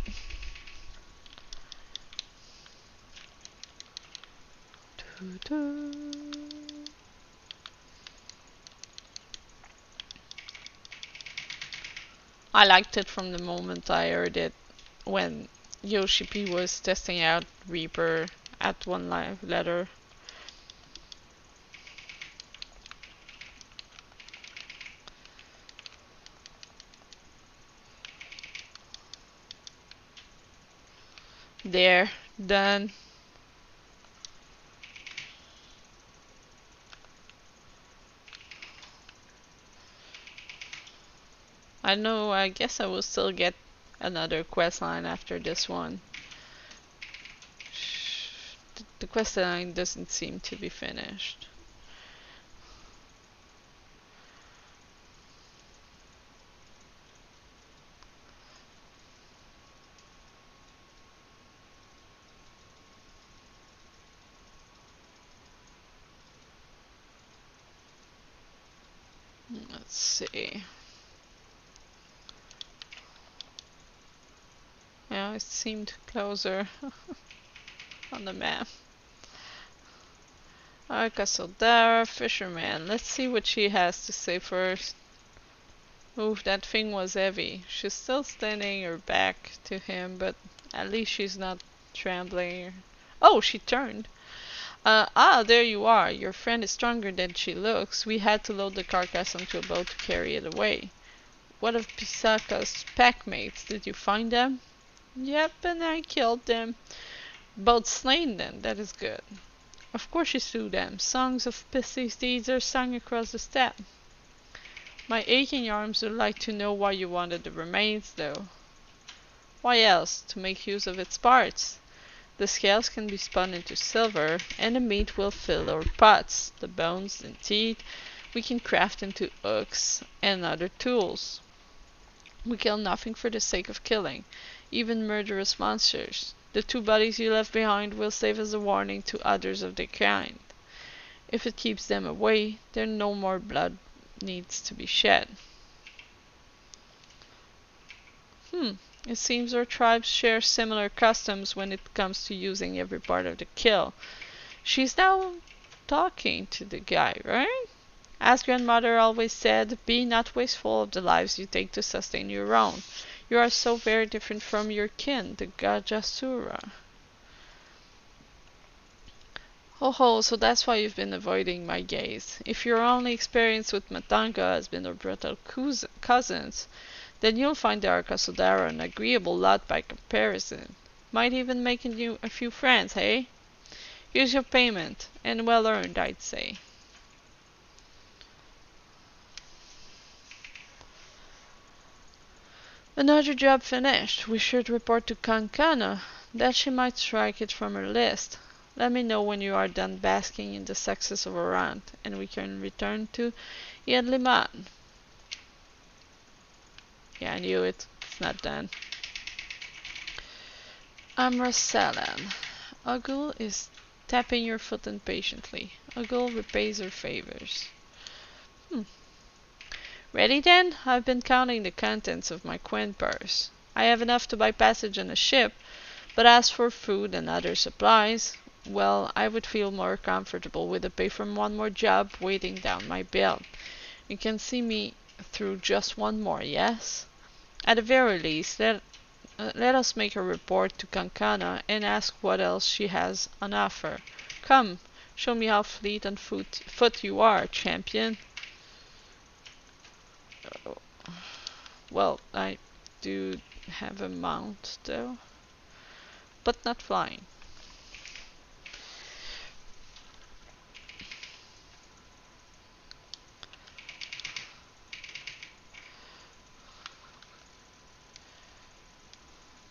I liked it from the moment I heard it when Yoshi P was testing out Reaper at one live letter. There, done. I know, I guess I will still get another quest line after this one. The quest line doesn't seem to be finished. Let's see. Yeah, it seemed closer on the map. Casaldara, fisherman. Let's see what she has to say first. Oof, that thing was heavy. She's still standing her back to him, but at least she's not trembling. Oh, she turned. There you are. Your friend is stronger than she looks. We had to load the carcass onto a boat to carry it away. What of Pisaka's packmates? Did you find them? Yep, and I killed them. Both slain then, that is good. Of course you slew them. Songs of Pissy's deeds are sung across the steppe. My aching arms would like to know why you wanted the remains, though. Why else? To make use of its parts. The scales can be spun into silver, and the meat will fill our pots. The bones and teeth we can craft into hooks and other tools. We kill nothing for the sake of killing, even murderous monsters. The two bodies you left behind will serve as a warning to others of their kind. If it keeps them away, then no more blood needs to be shed. It seems our tribes share similar customs when it comes to using every part of the kill. She's now talking to the guy, right? As grandmother always said, be not wasteful of the lives you take to sustain your own. You are so very different from your kin, the Gajasura. Oh ho, so that's why you've been avoiding my gaze. If your only experience with Matanga has been our brutal cousins, then you'll find the Arkasodara an agreeable lot by comparison. Might even make you a few friends, hey? Here's your payment, and well earned, I'd say. Another job finished. We should report to Kankana, that she might strike it from her list. Let me know when you are done basking in the success of our aunt, and we can return to Yedliman. Yeah, I knew it. It's not done. Amrasalan. Ugul is tapping your foot impatiently. Ugul repays her favors. Ready then? I've been counting the contents of my queen purse. I have enough to buy passage on a ship, but as for food and other supplies, well, I would feel more comfortable with the pay from one more job weighing down my bill. You can see me through just one more, yes? At the very least, let us make a report to Kankana and ask what else she has on offer. Come, show me how fleet on foot you are, champion. Well, I do have a mount, though, but not flying.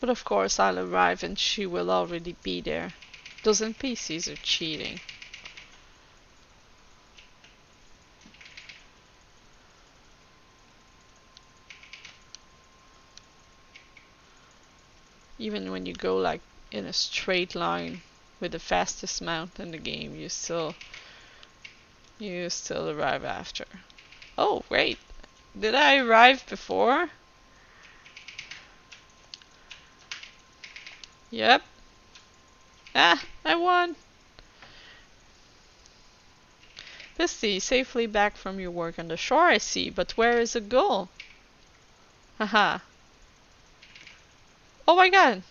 But But of course I'll arrive and she will already be there. Those NPCs are cheating. Even when you go like in a straight line with the fastest mount in the game, you still arrive after. Oh wait, did I arrive before? Yep. Ah, I won. Misty, safely back from your work on the shore, I see, but where is the goal? Haha. Oh my god!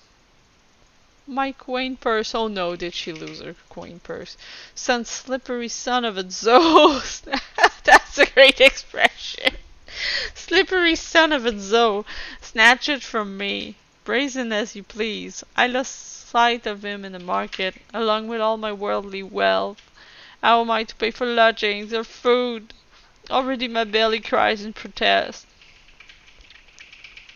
My coin purse. Oh no, did she lose her coin purse? Son, slippery son of a Zoe. That's a great expression. Slippery son of a Zoe. Snatch it from me. Brazen as you please. I lost sight of him in the market, along with all my worldly wealth. How am I to pay for lodgings or food? Already my belly cries in protest.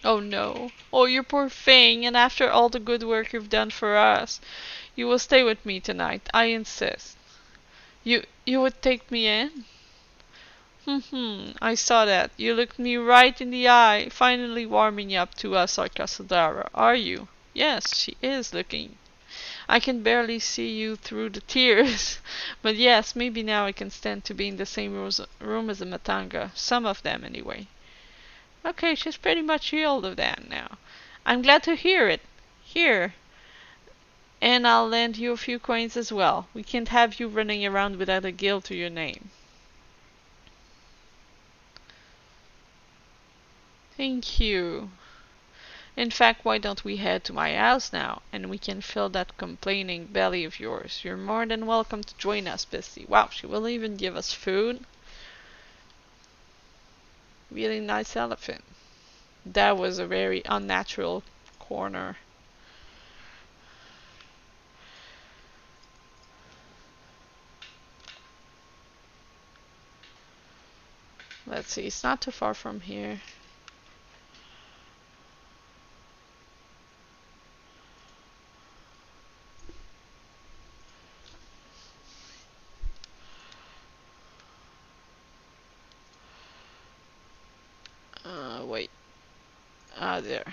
Oh no. Oh, you poor thing, and after all the good work you've done for us. You will stay with me tonight, I insist. You would take me in? I saw that. You looked me right in the eye, finally warming up to us, Arcasadara. Are you? Yes, she is looking. I can barely see you through the tears. But yes, maybe now I can stand to be in the same room as a Matanga. Some of them, anyway. Okay, she's pretty much healed of that now. I'm glad to hear it. Here. And I'll lend you a few coins as well. We can't have you running around without a guild to your name. Thank you. In fact, why don't we head to my house now, and we can fill that complaining belly of yours. You're more than welcome to join us, Bessie. Wow, she will even give us food. Really nice elephant. That was a very unnatural corner. Let's see, it's not too far from here. Wait. Ah, there.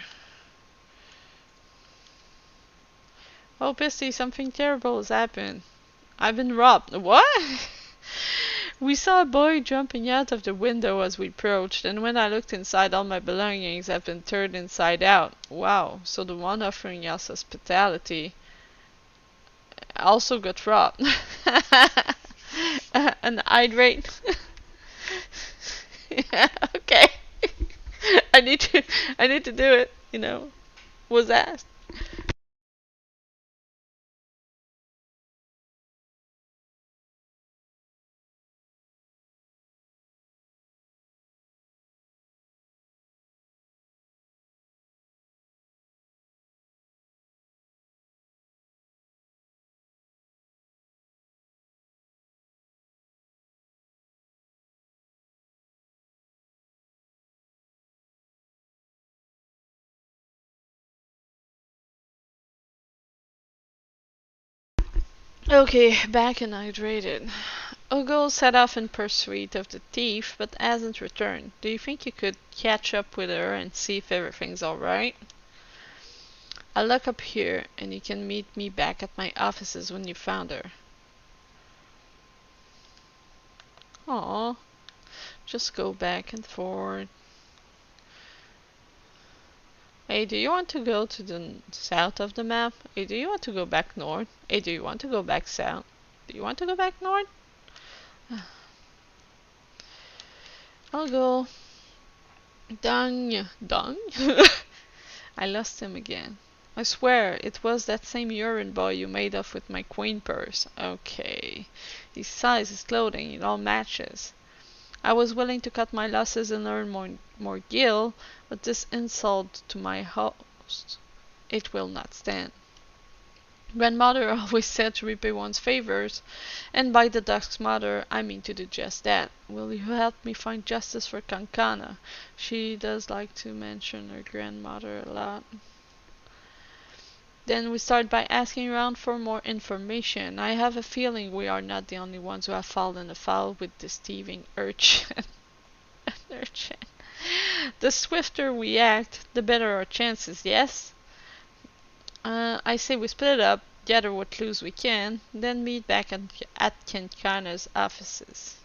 Oh, Bessie, something terrible has happened. I've been robbed. What? We saw a boy jumping out of the window as we approached, and when I looked inside, all my belongings had been turned inside out. Wow, so the one offering us hospitality also got robbed. An irate. Yeah, okay. I need to do it, was asked. Okay, back and hydrated. Ugo set off in pursuit of the thief, but hasn't returned. Do you think you could catch up with her and see if everything's alright? I'll look up here, and you can meet me back at my offices when you found her. Aw, just go back and forth. Hey, do you want to go to the south of the map? Hey, do you want to go back north? Hey, do you want to go back south? Do you want to go back north? I'll go. Dung. Dung? I lost him again. I swear, it was that same urine boy you made off with my queen purse. Okay. His size, his clothing, it all matches. I was willing to cut my losses and earn more gil, but this insult to my host, it will not stand. Grandmother always said to repay one's favors, and by the duck's mother, I mean to do just that. Will you help me find justice for Kankana? She does like to mention her grandmother a lot. Then we start by asking around for more information. I have a feeling we are not the only ones who have fallen afoul with this thieving urchin. urchin. The swifter we act, the better our chances, yes? I say we split up, gather what clues we can, then meet back at Kenkana's offices.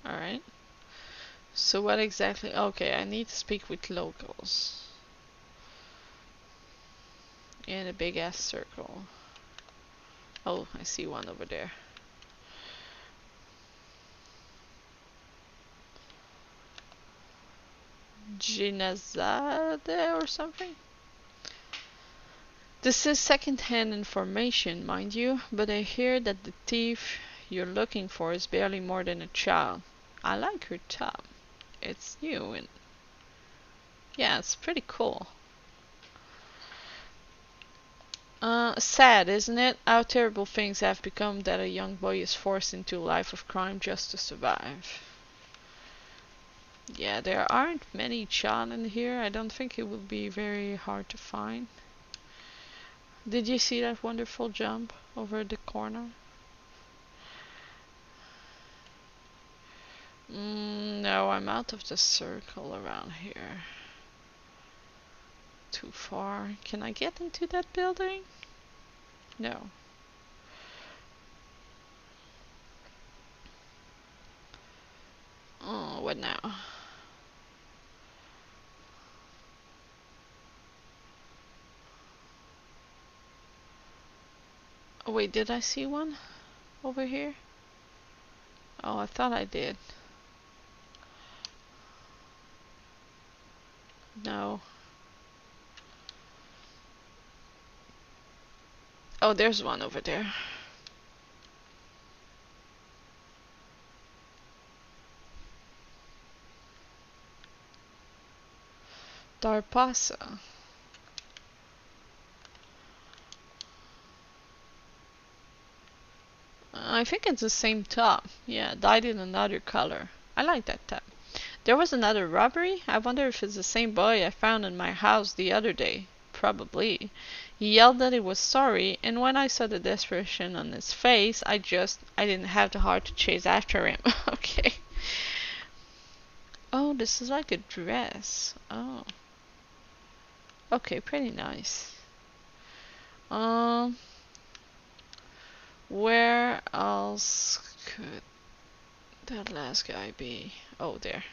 Alright. So what exactly? Okay, I need to speak with locals. In a big ass circle. Oh, I see one over there. Jinazade or something? This is second-hand information, mind you, but I hear that the thief you're looking for is barely more than a child. I like her top. It's new and yeah, it's pretty cool. Sad, isn't it? How terrible things have become that a young boy is forced into a life of crime just to survive. Yeah, there aren't many Chan in here. I don't think it would be very hard to find. Did you see that wonderful jump over the corner? No, I'm out of the circle around here. Too far. Can I get into that building? No. Oh, what now? Oh, wait, did I see one over here? Oh, I thought I did. No. Oh, there's one over there. Darpasa. I think it's the same top. Yeah, dyed in another color. I like that top. There was another robbery? I wonder if it's the same boy I found in my house the other day. Probably. He yelled that he was sorry, and when I saw the desperation on his face, I didn't have the heart to chase after him. Okay. Oh, this is like a dress. Oh. Okay, pretty nice. Um, where else could that last guy be? Oh, there.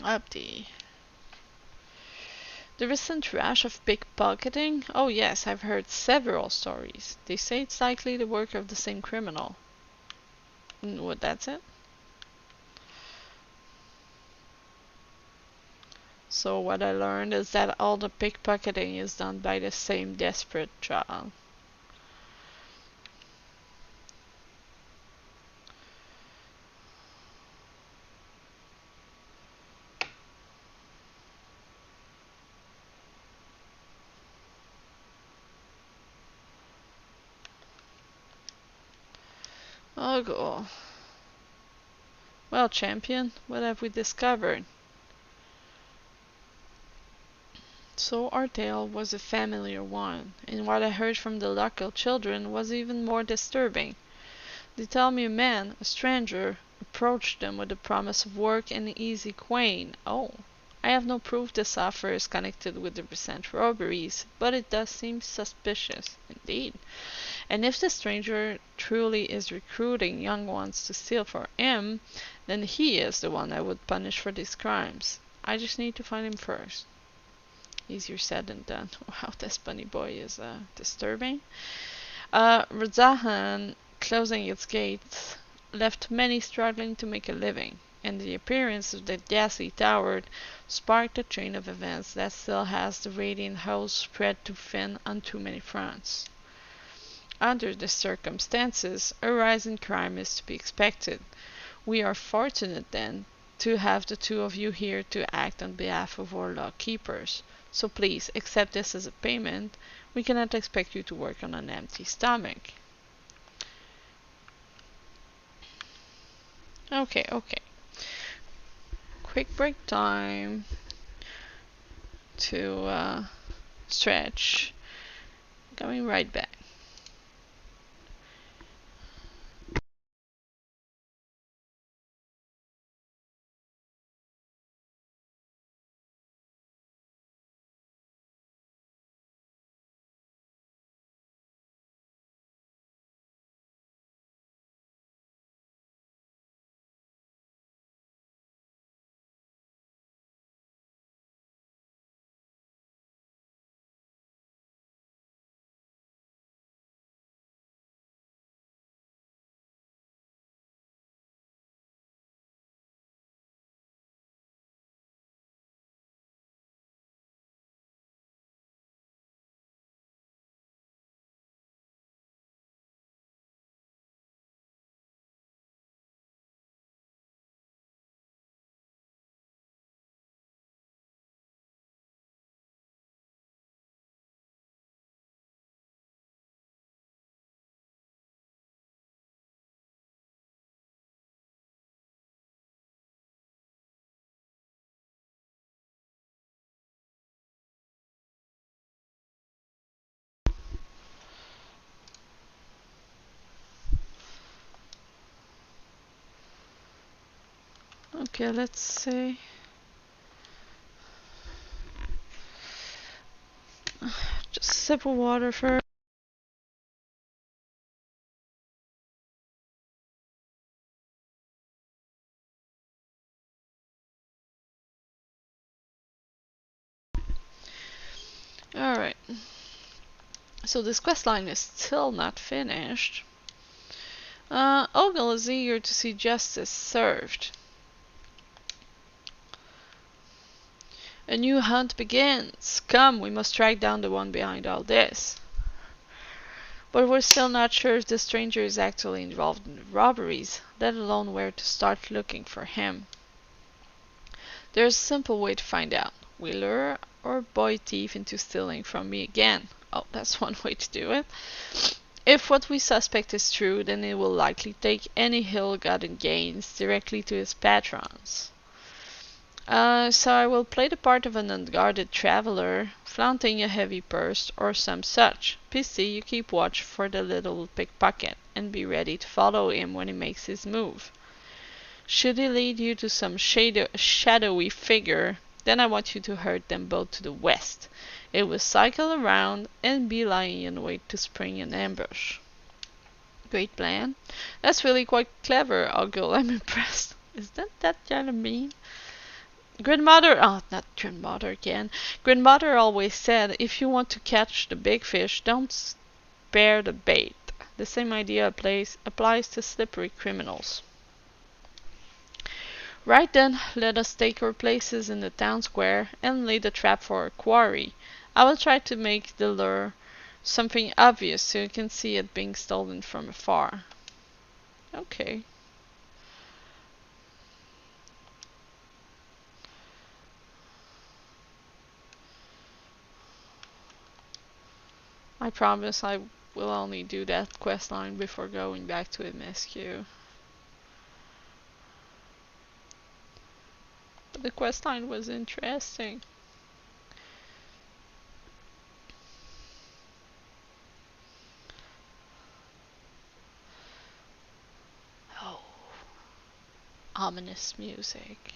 Abdi. The recent rash of pickpocketing? Oh yes, I've heard several stories. They say it's likely the work of the same criminal. What, that's it? So what I learned is that all the pickpocketing is done by the same desperate child. Oh, cool. Well, champion, what have we discovered? So our tale was a familiar one, and what I heard from the local children was even more disturbing. They tell me a man, a stranger, approached them with the promise of work and easy coin. Oh, I have no proof this offer is connected with the recent robberies, but it does seem suspicious, indeed. And if the stranger truly is recruiting young ones to steal for him, then he is the one I would punish for these crimes. I just need to find him first. Easier said than done. Wow, this bunny boy is disturbing. Razahan, closing its gates, left many struggling to make a living, and the appearance of that ghastly tower sparked a chain of events that still has the radiant host spread too thin on too many fronts. Under the circumstances, a rise in crime is to be expected. We are fortunate, then, to have the two of you here to act on behalf of our law keepers. So please accept this as a payment. We cannot expect you to work on an empty stomach. Okay. quick break time to stretch. Coming right back. Okay, let's see. Just a sip of water first. Alright. So this quest line is still not finished. Ogle is eager to see justice served. A new hunt begins. Come, we must track down the one behind all this. But we're still not sure if the stranger is actually involved in the robberies, let alone where to start looking for him. There's a simple way to find out. We lure our boy thief into stealing from me again. Oh, that's one way to do it. If what we suspect is true, then it will likely take any ill-gotten gains directly to his patrons. So I will play the part of an unguarded traveler, flaunting a heavy purse or some such. PC, you keep watch for the little pickpocket, and be ready to follow him when he makes his move. Should he lead you to some shadowy figure, then I want you to herd them both to the west. It will cycle around and be lying in wait to spring an ambush. Great plan. That's really quite clever, Ogle. I'm impressed. Is that kinda mean? Grandmother again. Grandmother always said, if you want to catch the big fish, don't spare the bait. The same idea applies to slippery criminals. Right then, let us take our places in the town square and lay the trap for our quarry. I will try to make the lure something obvious so you can see it being stolen from afar. Okay. I promise I will only do that quest line before going back to MSQ. But the quest line was interesting. Oh, ominous music.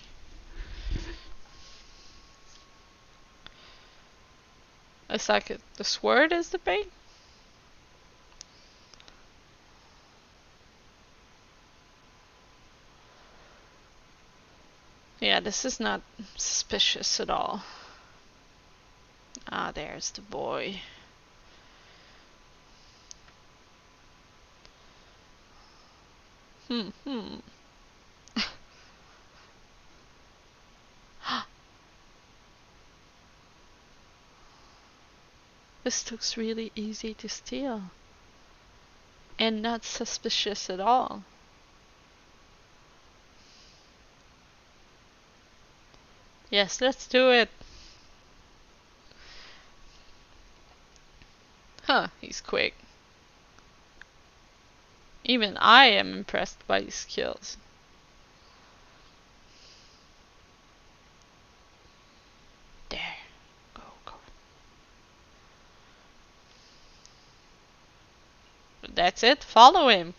It's like the sword is the bait? Yeah, this is not suspicious at all. Ah, there's the boy. Hmm. This looks really easy to steal. And not suspicious at all. Yes, let's do it. Huh, he's quick. Even I am impressed by his skills. That's it. Follow him.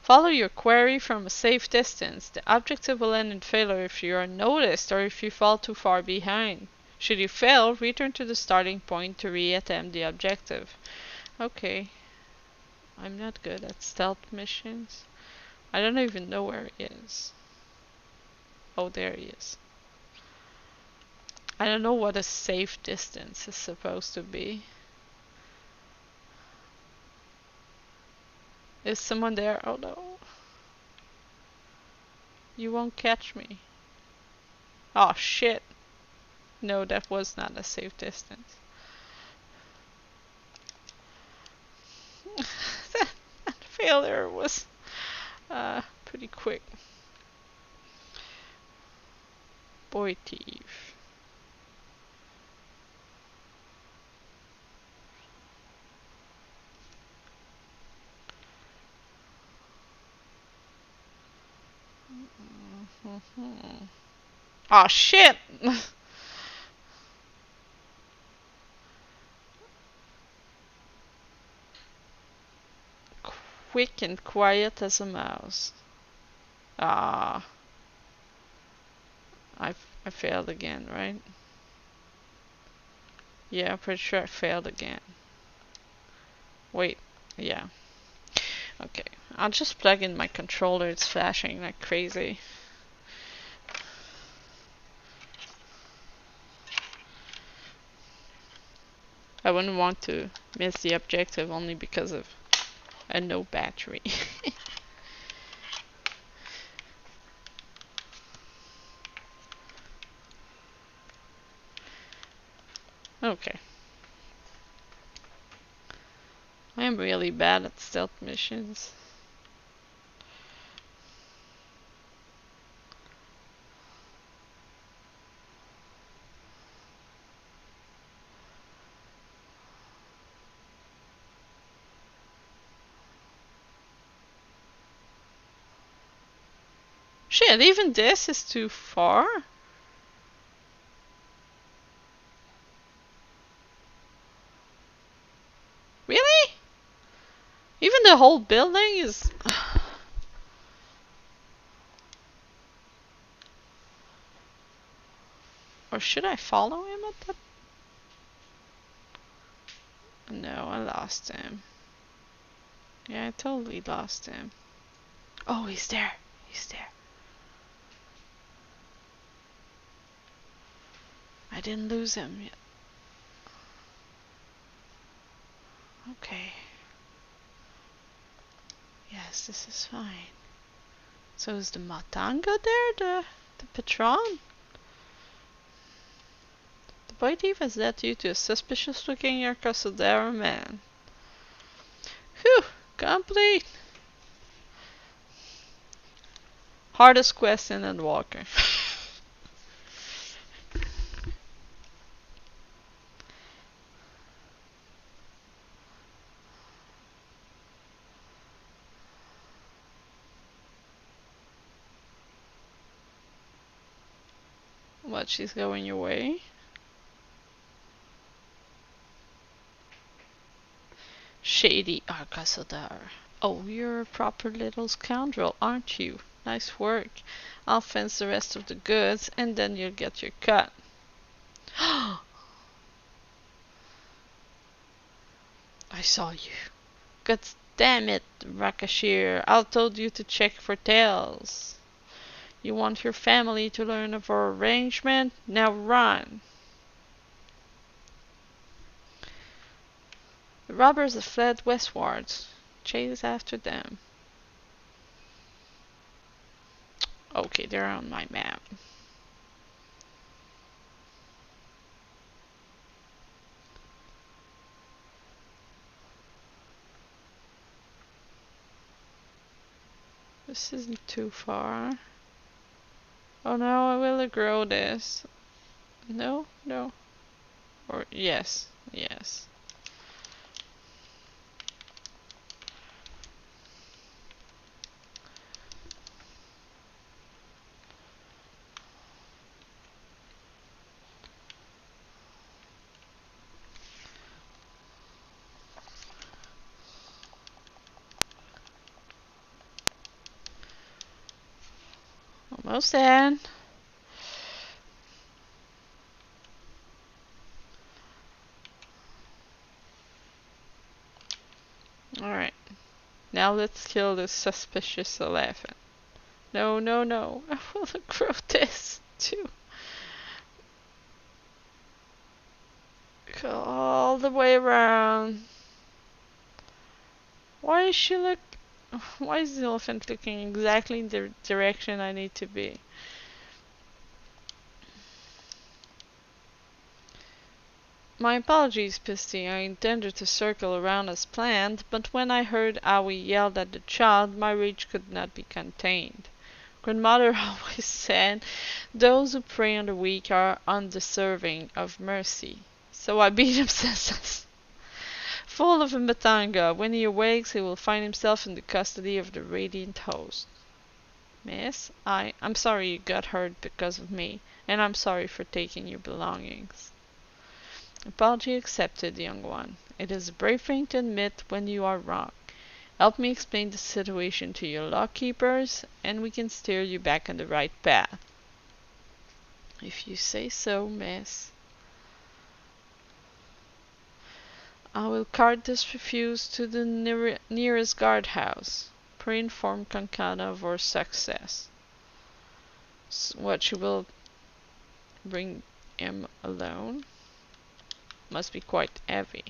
Follow your quarry from a safe distance. The objective will end in failure if you are noticed or if you fall too far behind. Should you fail, return to the starting point to re-attempt the objective. Okay. I'm not good at stealth missions. I don't even know where he is. Oh, there he is. I don't know what a safe distance is supposed to be. Is someone there? Oh no. You won't catch me. Oh shit. No, that was not a safe distance. That failure was pretty quick. Boy thief. Oh shit! Quick and quiet as a mouse. Ah. I failed again, right? Yeah, I'm pretty sure I failed again. Wait, yeah. Okay, I'll just plug in my controller, it's flashing like crazy. I wouldn't want to miss the objective only because of a no battery. Okay. I am really bad at stealth missions. Shit, even this is too far? Really? Even the whole building is... Or should I follow him at that? No, I lost him. Yeah, I totally lost him. Oh, he's there. He's there. I didn't lose him yet. Okay. Yes, this is fine. So is the Matanga there? The patron? The boy thief has led you to a suspicious looking Yarkasodera man. Phew! Complete! Hardest quest in Endwalker. What, she's going your way? Shady Arkasodar. Oh, you're a proper little scoundrel, aren't you? Nice work. I'll fence the rest of the goods, and then you'll get your cut. I saw you. God damn it, Rakashir. I told you to check for tails. You want your family to learn of our arrangement? Now run. The robbers have fled westwards. Chase after them. Okay, they're on my map. This isn't too far. Oh no, I will grow this. No, no. Or yes, yes. Almost there. Alright. Now let's kill this suspicious elephant. No, no, no. I want to grow this too. Go all the way around. Why is she look? Why is the elephant looking exactly in the direction I need to be? My apologies, Pisty. I intended to circle around as planned, but when I heard Aoi yelled at the child, my rage could not be contained. Grandmother always said, those who prey on the weak are undeserving of mercy. So I beat him senseless. Full of Mbatanga, when he awakes he will find himself in the custody of the Radiant Host. Miss, I'm sorry you got hurt because of me, and I'm sorry for taking your belongings. Apology accepted, young one. It is a brave thing to admit when you are wrong. Help me explain the situation to your lockkeepers, and we can steer you back on the right path. If you say so, miss. I will cart this refuse to the nearest guardhouse. Pray inform Kankana of our success. What, she will bring him alone? Must be quite heavy.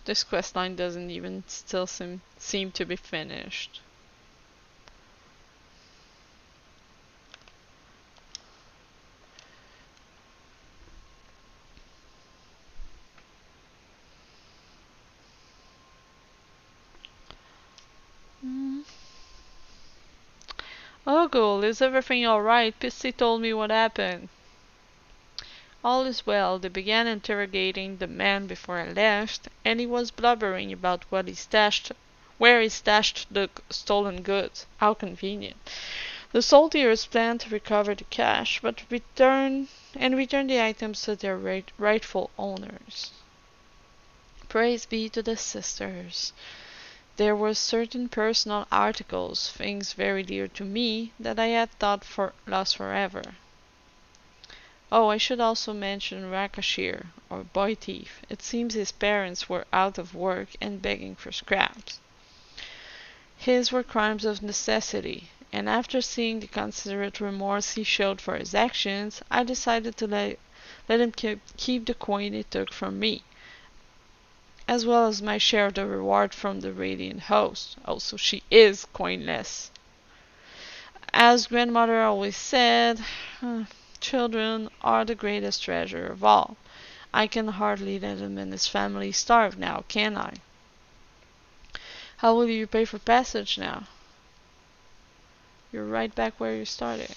This questline doesn't even still seem to be finished. Ogle, is everything alright? Pissy told me what happened. All is well. They began interrogating the man before I left, and he was blubbering about where he stashed the stolen goods. How convenient. The soldiers planned to recover the cash, but return the items to their rightful owners. Praise be to the sisters. There were certain personal articles, things very dear to me, that I had thought lost forever. Oh, I should also mention Rakashir, or Boy Thief. It seems his parents were out of work and begging for scraps. His were crimes of necessity, and after seeing the considerate remorse he showed for his actions, I decided to let him keep the coin he took from me, as well as my share of the reward from the Radiant Host. Also, she is coinless. As grandmother always said, children are the greatest treasure of all. I can hardly let him and his family starve now, can I? How will you pay for passage now? You're right back where you started.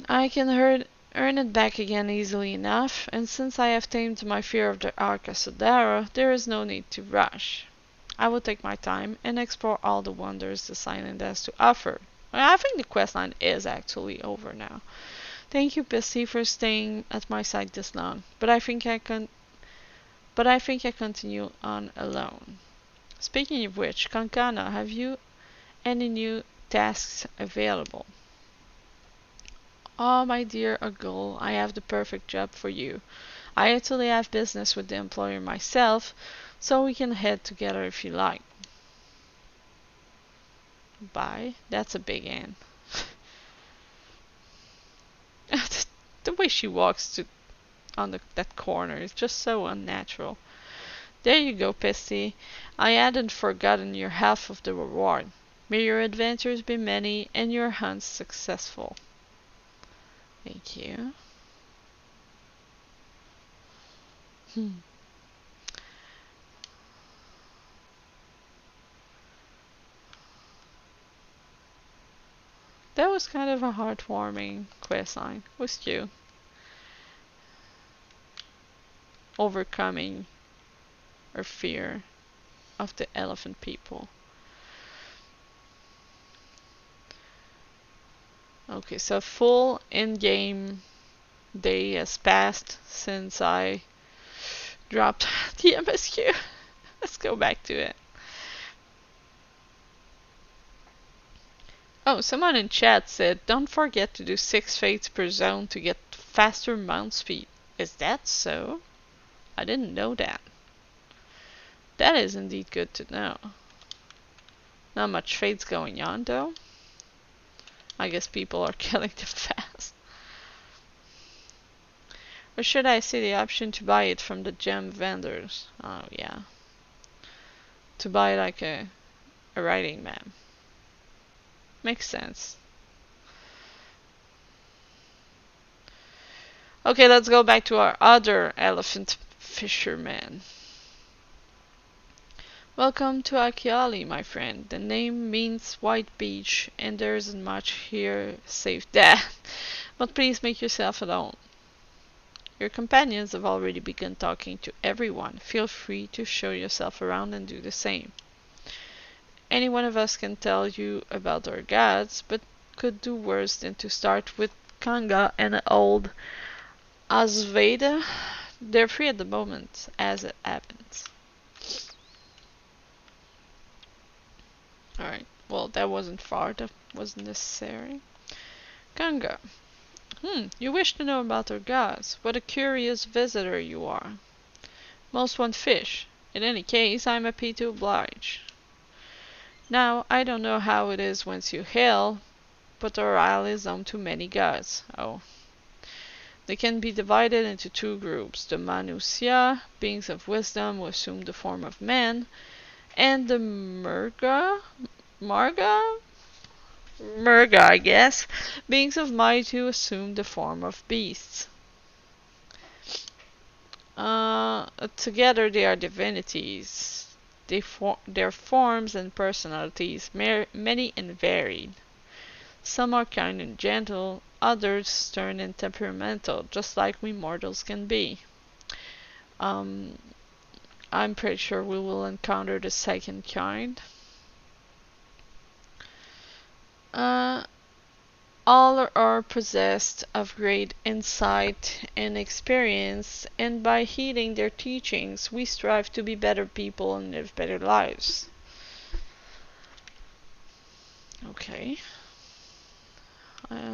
I can earn it back again easily enough, and since I have tamed my fear of the Arcasodara, there is no need to rush. I will take my time and explore all the wonders this island has to offer. I think the questline is actually over now. Thank you, Bessie, for staying at my side this long, but I think I continue on alone. Speaking of which, Kankana, have you any new tasks available? Oh, my dear Agul, I have the perfect job for you. I actually have business with the employer myself, so we can head together if you like. Bye. That's a big N. The way she walks on that corner is just so unnatural. There you go, Pisty. I hadn't forgotten your half of the reward. May your adventures be many and your hunts successful. Thank you. That was kind of a heartwarming questline. Was cute. overcoming our fear of the elephant people. Okay, so full in-game day has passed since I dropped the MSQ. Let's go back to it. Oh, someone in chat said, don't forget to do 6 fates per zone to get faster mount speed. Is that so? I didn't know that. That is indeed good to know. Not much fates going on though. I guess people are killing them fast. Or should I see the option to buy it from the gem vendors? Oh yeah. To buy like a writing map. Makes sense. Okay, let's go back to our other elephant fisherman. Welcome to Akiali, my friend. The name means white beach, and there isn't much here save that. But please make yourself at home. Your companions have already begun talking to everyone. Feel free to show yourself around and do the same. Any one of us can tell you about our gods, but could do worse than to start with Kanga and old Asveda. They're free at the moment, as it happens. Alright, well that wasn't far, that wasn't necessary. Kanga. You wish to know about our gods. What a curious visitor you are. Most want fish. In any case, I'm happy to oblige. Now, I don't know how it is whence you hail, but our isle is home to many gods. Oh. They can be divided into 2 groups. The Manusya, beings of wisdom who assume the form of man, and the Murga, I guess, beings of might who assume the form of beasts. Together they are divinities. Their forms and personalities many and varied. Some are kind and gentle, others stern and temperamental, just like we mortals can be. I'm pretty sure we will encounter the second kind. All are possessed of great insight and experience, and by heeding their teachings, we strive to be better people and live better lives. Okay.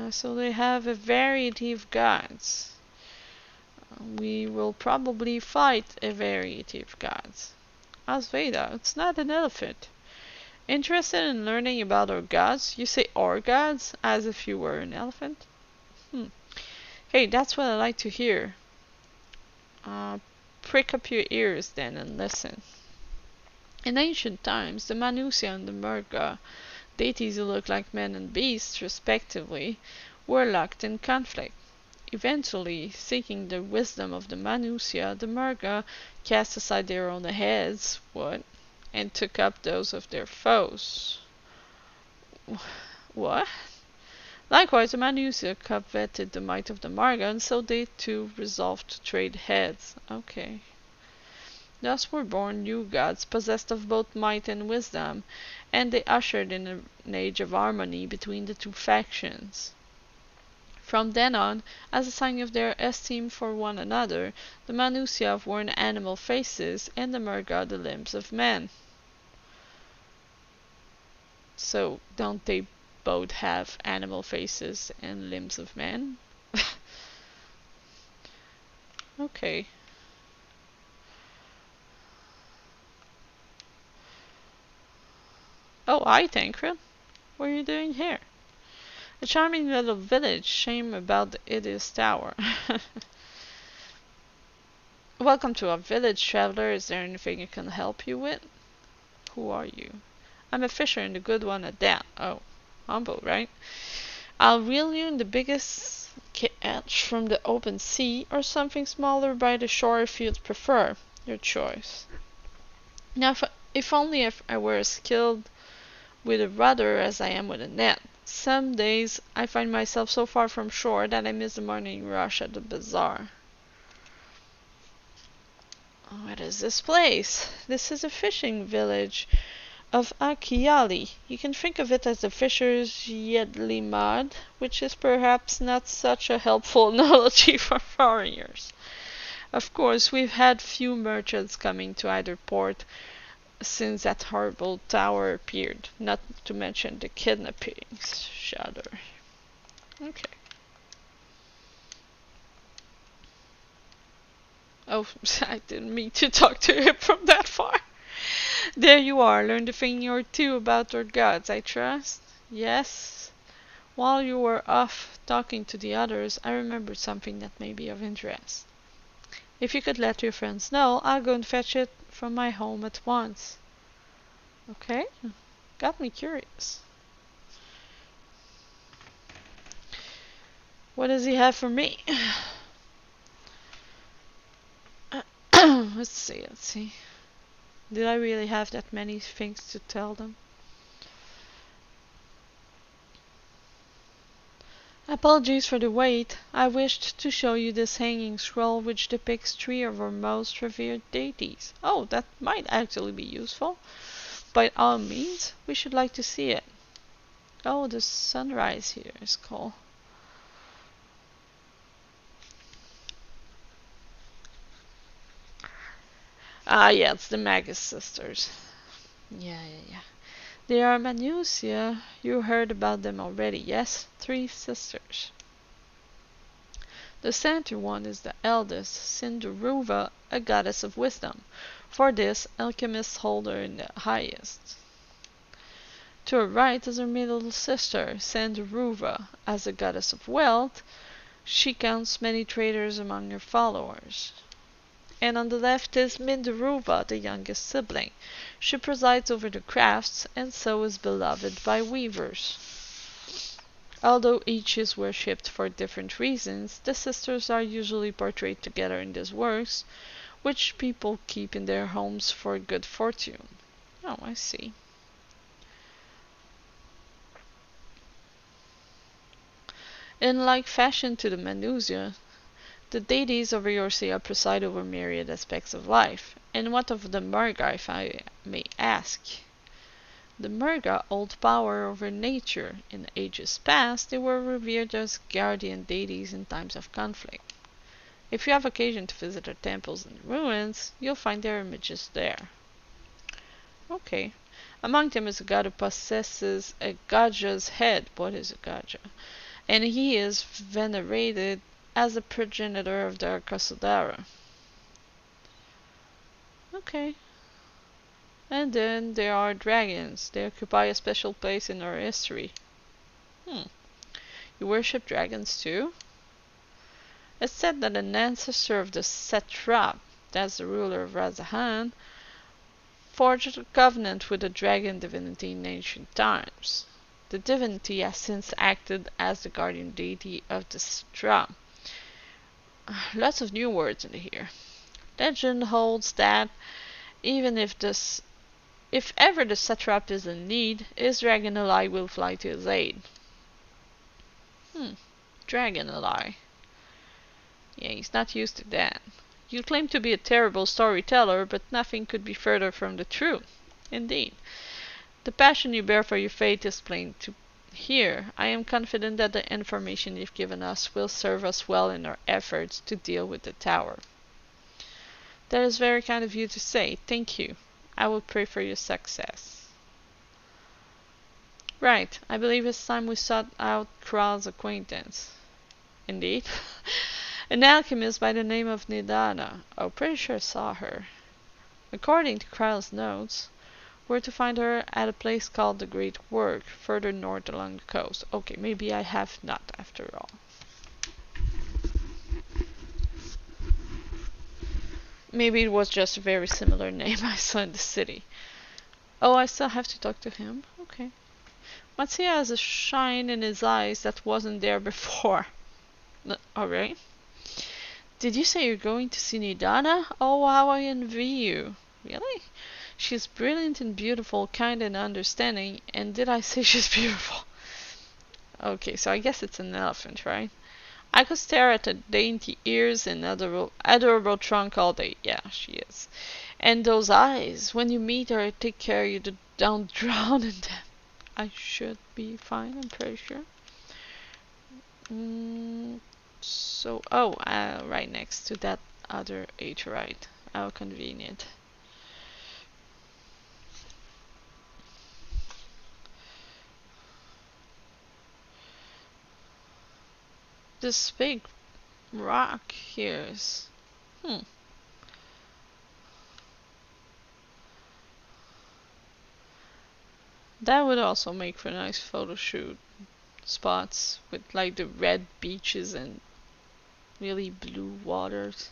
So they have a variety of gods. We will probably fight a variety of gods. Asveda, it's not an elephant. Interested in learning about our gods? You say our gods, as if you were an elephant? Hey, that's what I like to hear. Prick up your ears then and listen. In ancient times, the Manusya and the Murga, deities who look like men and beasts, respectively, were locked in conflict. Eventually, seeking the wisdom of the Manusya, the Murga cast aside their own heads, and took up those of their foes. What? Likewise, the Manusya coveted the might of the Marga, and so they too resolved to trade heads. Okay. Thus were born new gods, possessed of both might and wisdom, and they ushered in an age of harmony between the 2 factions. From then on, as a sign of their esteem for one another, the Manusya have worn animal faces, and the Murga the limbs of men. So, don't they both have animal faces and limbs of men? Okay. Oh, hi Tancred. What are you doing here? A charming little village, shame about the hideous tower. Welcome to our village, traveler. Is there anything I can help you with? Who are you? I'm a fisher and a good one at that. Oh, humble, right? I'll reel you in the biggest catch from the open sea, or something smaller by the shore if you'd prefer. Your choice. Now, if only I were as skilled with a rudder as I am with a net. Some days I find myself so far from shore that I miss the morning rush at the bazaar. What is this place? This is a fishing village of Akiali. You can think of it as the fisher's Yedlimad, which is perhaps not such a helpful analogy for foreigners. Of course, we've had few merchants coming to either port since that horrible tower appeared, not to mention the kidnappings. Shudder. Okay. Oh, I didn't mean to talk to him from that far. There you are. Learned a thing or two about our gods, I trust. Yes. While you were off talking to the others, I remembered something that may be of interest. If you could let your friends know, I'll go and fetch it from my home at once. Okay? Got me curious. What does he have for me? Let's see. Did I really have that many things to tell them? Apologies for the wait. I wished to show you this hanging scroll which depicts 3 of our most revered deities. Oh, that might actually be useful. By all means, we should like to see it. Oh, the sunrise here is cool. Ah, yeah, it's the Magus sisters. Yeah. They are Manusia. You heard about them already, yes? 3 sisters. The center one is the eldest, Sindaruva, a goddess of wisdom. For this, alchemists hold her in the highest. To her right is her middle sister, Sandaruva, as a goddess of wealth. She counts many traders among her followers. And on the left is Mindaruva, the youngest sibling. She presides over the crafts, and so is beloved by weavers. Although each is worshipped for different reasons, the sisters are usually portrayed together in these works, which people keep in their homes for good fortune. Oh, I see. In like fashion to the Manusia, the deities of Eorzea preside over myriad aspects of life. And what of the Murga, if I may ask? The Murga hold power over nature. In ages past, they were revered as guardian deities in times of conflict. If you have occasion to visit their temples and ruins, you'll find their images there. Okay. Among them is a god who possesses a Gaja's head. What is a Gaja? And he is venerated as the progenitor of the Arkasudara. Okay. And then there are dragons. They occupy a special place in our history. You worship dragons too? It's said that an ancestor of the Satrap, that's the ruler of Razahan, forged a covenant with the dragon divinity in ancient times. The divinity has since acted as the guardian deity of the Satrap. Lots of new words in here. Legend holds that even if ever the satrap is in need, his dragon ally will fly to his aid. Dragon ally. Yeah, he's not used to that. You claim to be a terrible storyteller, but nothing could be further from the truth. Indeed. The passion you bear for your fate is plain to hear. I am confident that the information you've given us will serve us well in our efforts to deal with the tower. That is very kind of you to say. Thank you. I will pray for your success. Right. I believe it's time we sought out Kral's acquaintance. Indeed. An alchemist by the name of Nidana. Oh, pretty sure I saw her. According to Kral's notes, we're to find her at a place called the Great Work, further north along the coast. Okay, maybe I have not after all. Maybe it was just a very similar name I saw in the city. Oh, I still have to talk to him? Okay. Matsuya has a shine in his eyes that wasn't there before. Alright. Did you say you're going to see Nidana? Oh, how I envy you. Really? She's brilliant and beautiful, kind and understanding. And did I say she's beautiful? Okay, so I guess it's an elephant, right? I could stare at her dainty ears and adorable trunk all day. Yeah, she is. And those eyes. When you meet her, take care you don't drown in them. I should be fine, I'm pretty sure. Right next to that other Aetheryte. How convenient. This big rock here is... That would also make for nice photo shoot spots with like the red beaches and really blue waters.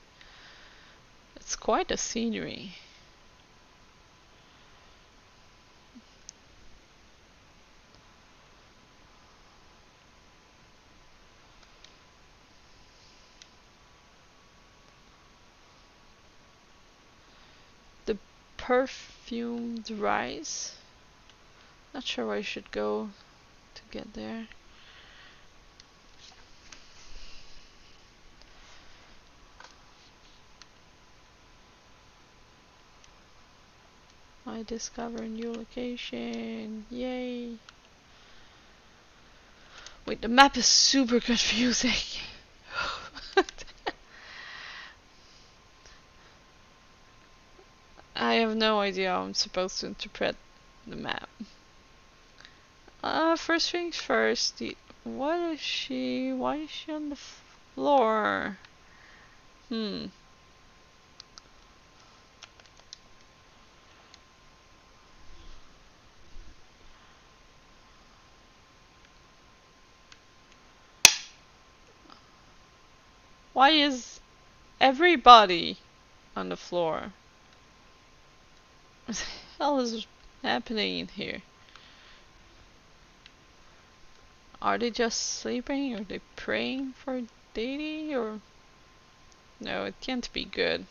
It's quite a scenery. The perfumed rice. Not sure where I should go to get there. I discover a new location. Yay. Wait, the map is super confusing. I have no idea how I'm supposed to interpret the map. First things first. What is she? Why is she on the floor? Why is everybody on the floor? What the hell is happening in here? Are they just sleeping? Are they praying for deity? Or no, it can't be good.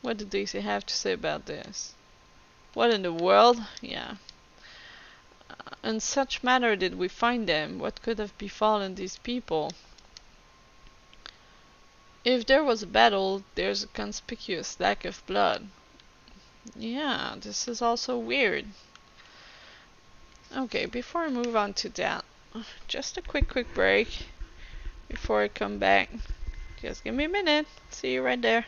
What did they have to say about this? What in the world? Yeah. In such manner did we find them. What could have befallen these people? If there was a battle, there's a conspicuous lack of blood. Yeah, this is also weird. Okay, before I move on to that, just a quick break before I come back. Just give me a minute. See you right there.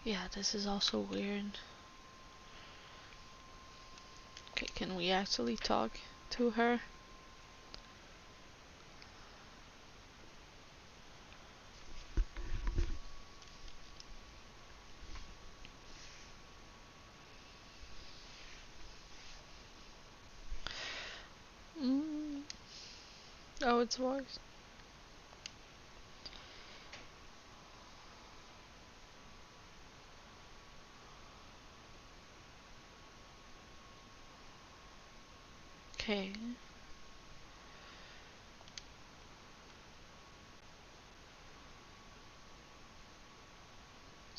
Yeah, this is also weird. Okay, can we actually talk to her? Mm. Oh, it's voice.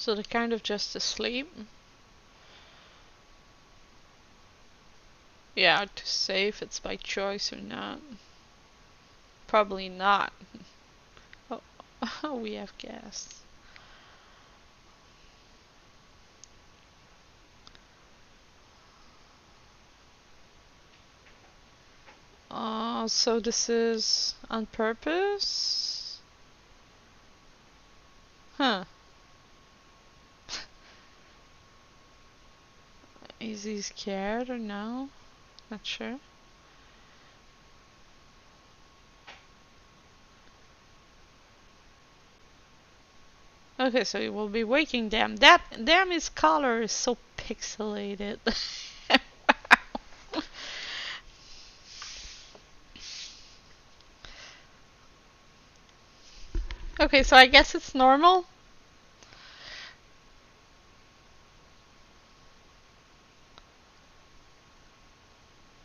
So they're kind of just asleep. Yeah, to say if it's by choice or not. Probably not. Oh, we have guests. So this is on purpose? Huh. Is he scared or no? Not sure. Okay, so he will be waking them. That damn, his color is so pixelated. Okay, so I guess it's normal.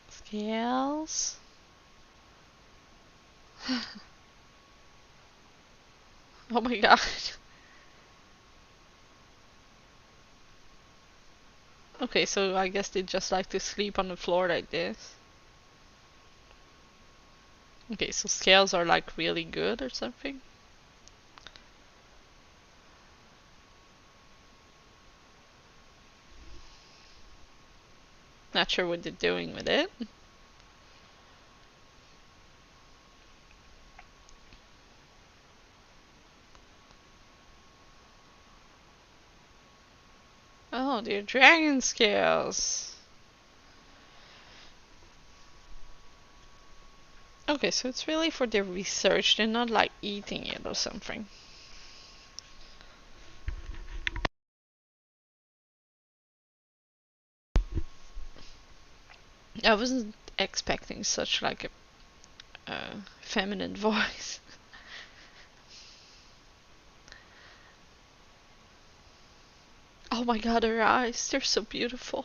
Scales. Oh my god. Okay, so I guess they just like to sleep on the floor like this. Okay, so scales are like really good or something? Not sure what they're doing with it. Oh, they're dragon scales. Okay, so it's really for their research. They're not like eating it or something. I wasn't expecting such like a feminine voice. Oh my god, her eyes, they're so beautiful.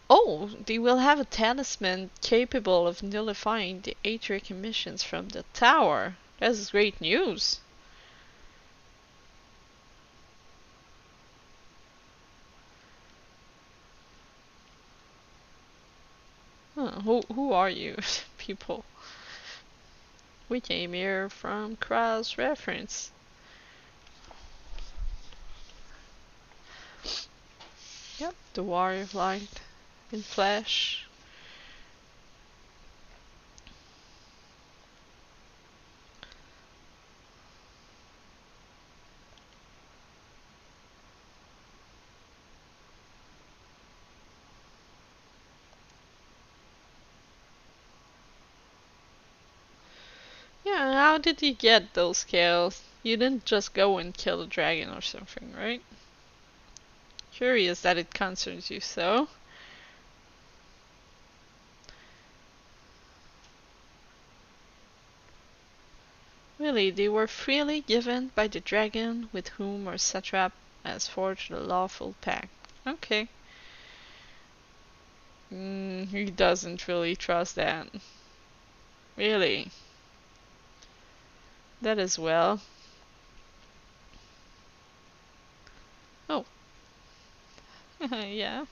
Oh, they will have a talisman capable of nullifying the Atric emissions from the tower. That's great news. Huh, who are you, people? We came here from cross reference. Yep, the warrior of light in flesh. Yeah, how did you get those scales? You didn't just go and kill a dragon or something, right? Curious that it concerns you so. Really, they were freely given by the dragon with whom our satrap has forged a lawful pact. Okay. He doesn't really trust that. Really. That as well. Oh. Yeah.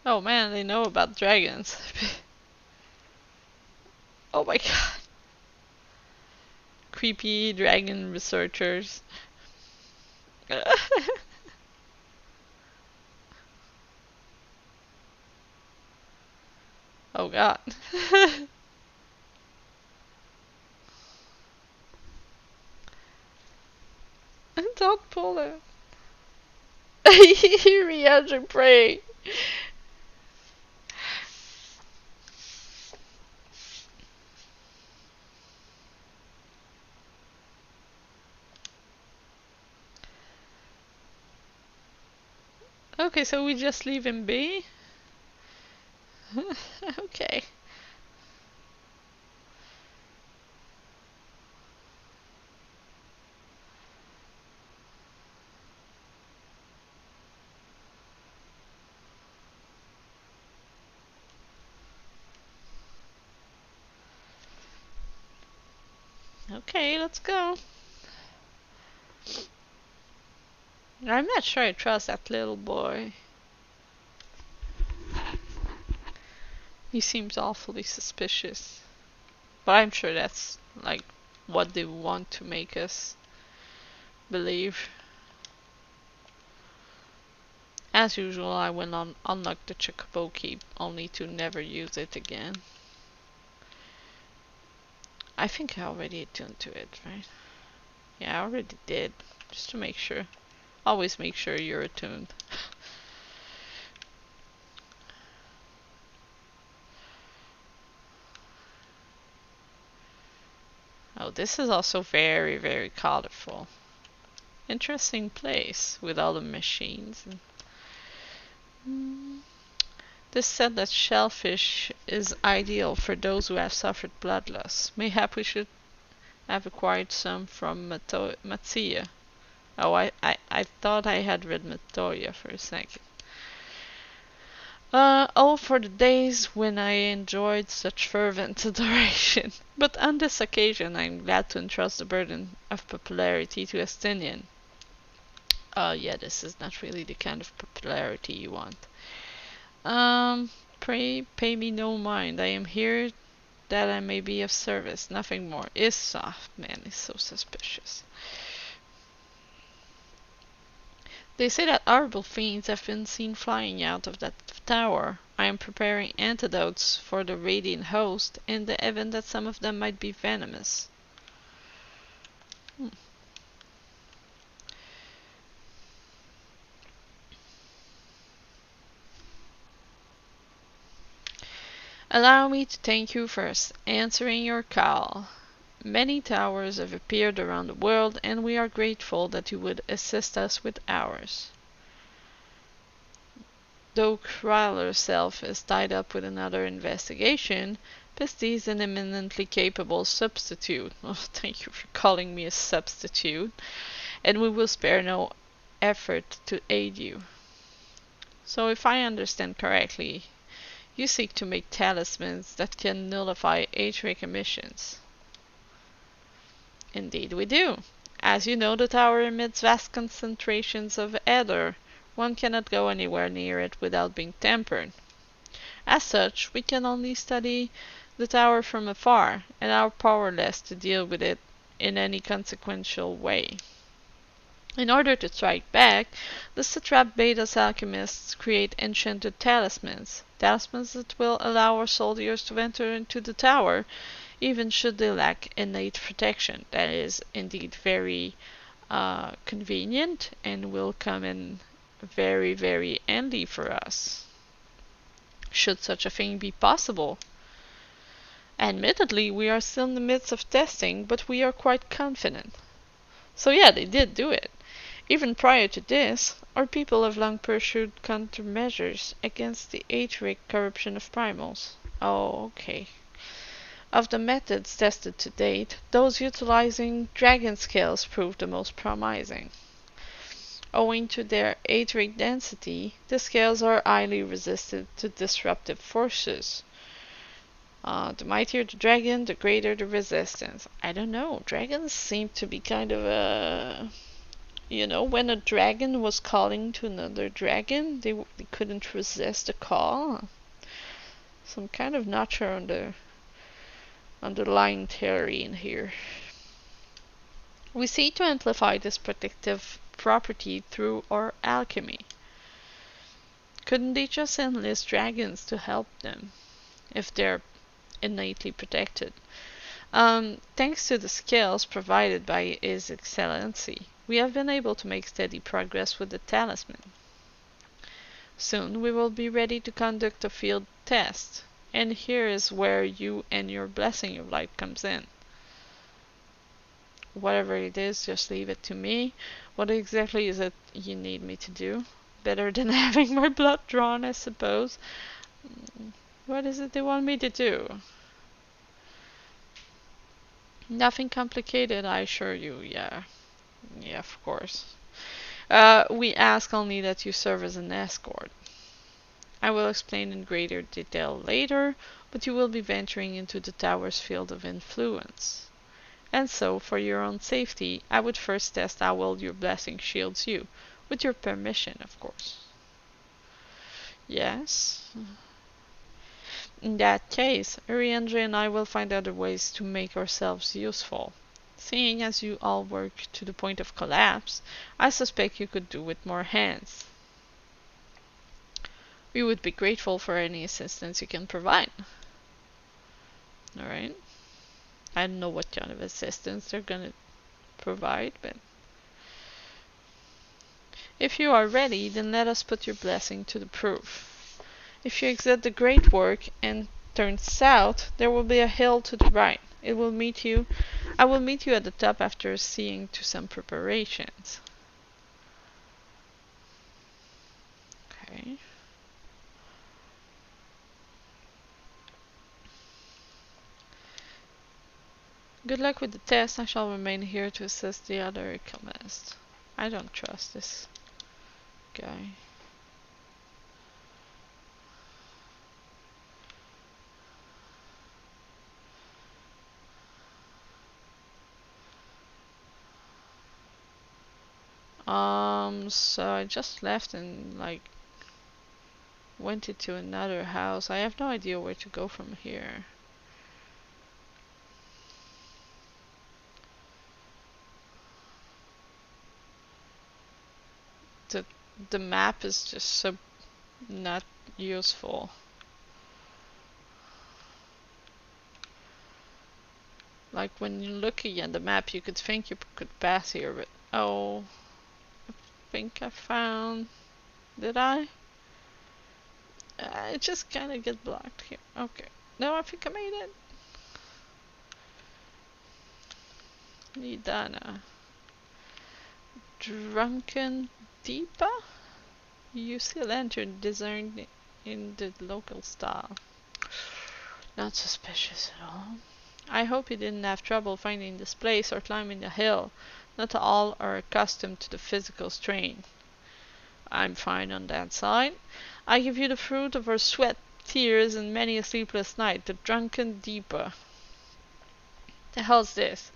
Oh man, they know about dragons. Oh my god. Creepy dragon researchers. Oh god. Don't pull it. He has a prey. Okay, so we just leave him be? Okay. Okay, let's go. I'm not sure I trust that little boy. He seems awfully suspicious. But I'm sure that's like what they want to make us believe. As usual, I will unlock the chocobo key only to never use it again. I think I already attuned to it, right? Yeah, I already did. Just to make sure. Always make sure you're attuned. Oh, this is also very, very colorful. Interesting place with all the machines. This said that shellfish is ideal for those who have suffered blood loss. Mayhap we should have acquired some from Matsuya. Oh, I thought I had read Matoya for a second. Oh, for the days when I enjoyed such fervent adoration. But on this occasion, I am glad to entrust the burden of popularity to Estinian. Yeah, this is not really the kind of popularity you want. Pray pay me no mind. I am here that I may be of service, nothing more. Is soft, man, is so suspicious. They say that horrible fiends have been seen flying out of that tower. I am preparing antidotes for the radiant host in the event that some of them might be venomous. Hmm. Allow me to thank you for answering your call. Many towers have appeared around the world, and we are grateful that you would assist us with ours. Though Kryl herself is tied up with another investigation, Pisty is an eminently capable substitute. Oh, thank you for calling me a substitute. And we will spare no effort to aid you. So if I understand correctly, you seek to make talismans that can nullify Age-Ray emissions. Indeed we do. As you know, the tower emits vast concentrations of ether. One cannot go anywhere near it without being tempered. As such, we can only study the tower from afar, and are powerless to deal with it in any consequential way. In order to strike back, the satrap bade us alchemists create enchanted talismans. Talismans that will allow our soldiers to enter into the tower, even should they lack innate protection. That is indeed very convenient and will come in very, very handy for us, should such a thing be possible. Admittedly, we are still in the midst of testing, but we are quite confident. So yeah, they did do it. Even prior to this, our people have long pursued countermeasures against the age-rigged corruption of primals. Oh, okay. Of the methods tested to date, those utilizing dragon scales proved the most promising. Owing to their age-rigged density, the scales are highly resistant to disruptive forces. The mightier the dragon, the greater the resistance. I don't know, dragons seem to be kind of a... You know, when a dragon was calling to another dragon, they couldn't resist the call. Some kind of notcher on the underlying theory in here. We seek to amplify this protective property through our alchemy. Couldn't they just enlist dragons to help them, if they're innately protected? Thanks to the skills provided by His Excellency, we have been able to make steady progress with the talisman. Soon we will be ready to conduct a field test, and here is where you and your blessing of light comes in. Whatever it is, just leave it to me. What exactly is it you need me to do? Better than having my blood drawn, I suppose. What is it they want me to do? Nothing complicated, I assure you, yeah. Yeah, of course. We ask only that you serve as an escort. I will explain in greater detail later, but you will be venturing into the tower's field of influence. And so, for your own safety, I would first test how well your blessing shields you. With your permission, of course. Yes. In that case, Ariandre and I will find other ways to make ourselves useful. Seeing as you all work to the point of collapse, I suspect you could do with more hands. We would be grateful for any assistance you can provide. Alright? I don't know what kind of assistance they're gonna provide, but if you are ready, then let us put your blessing to the proof. If you exit the great work and turn south, there will be a hill to the right. I will meet you at the top after seeing to some preparations. Okay. Good luck with the test. I shall remain here to assist the other alchemist. I don't trust this guy. So I just left and went into another house. I have no idea where to go from here. The map is just so not useful. Like when you're looking at the map, you could think you could pass here, but oh, I think I found. Did I? It just kind of get blocked here. Okay. No, I think I made it. Nidana. Drunken Deepa? You see a lantern designed in the local style. Not suspicious at all. I hope you didn't have trouble finding this place or climbing the hill. Not all are accustomed to the physical strain. I'm fine on that side. I give you the fruit of our sweat, tears, and many a sleepless night, the drunken Deepa. The hell's this?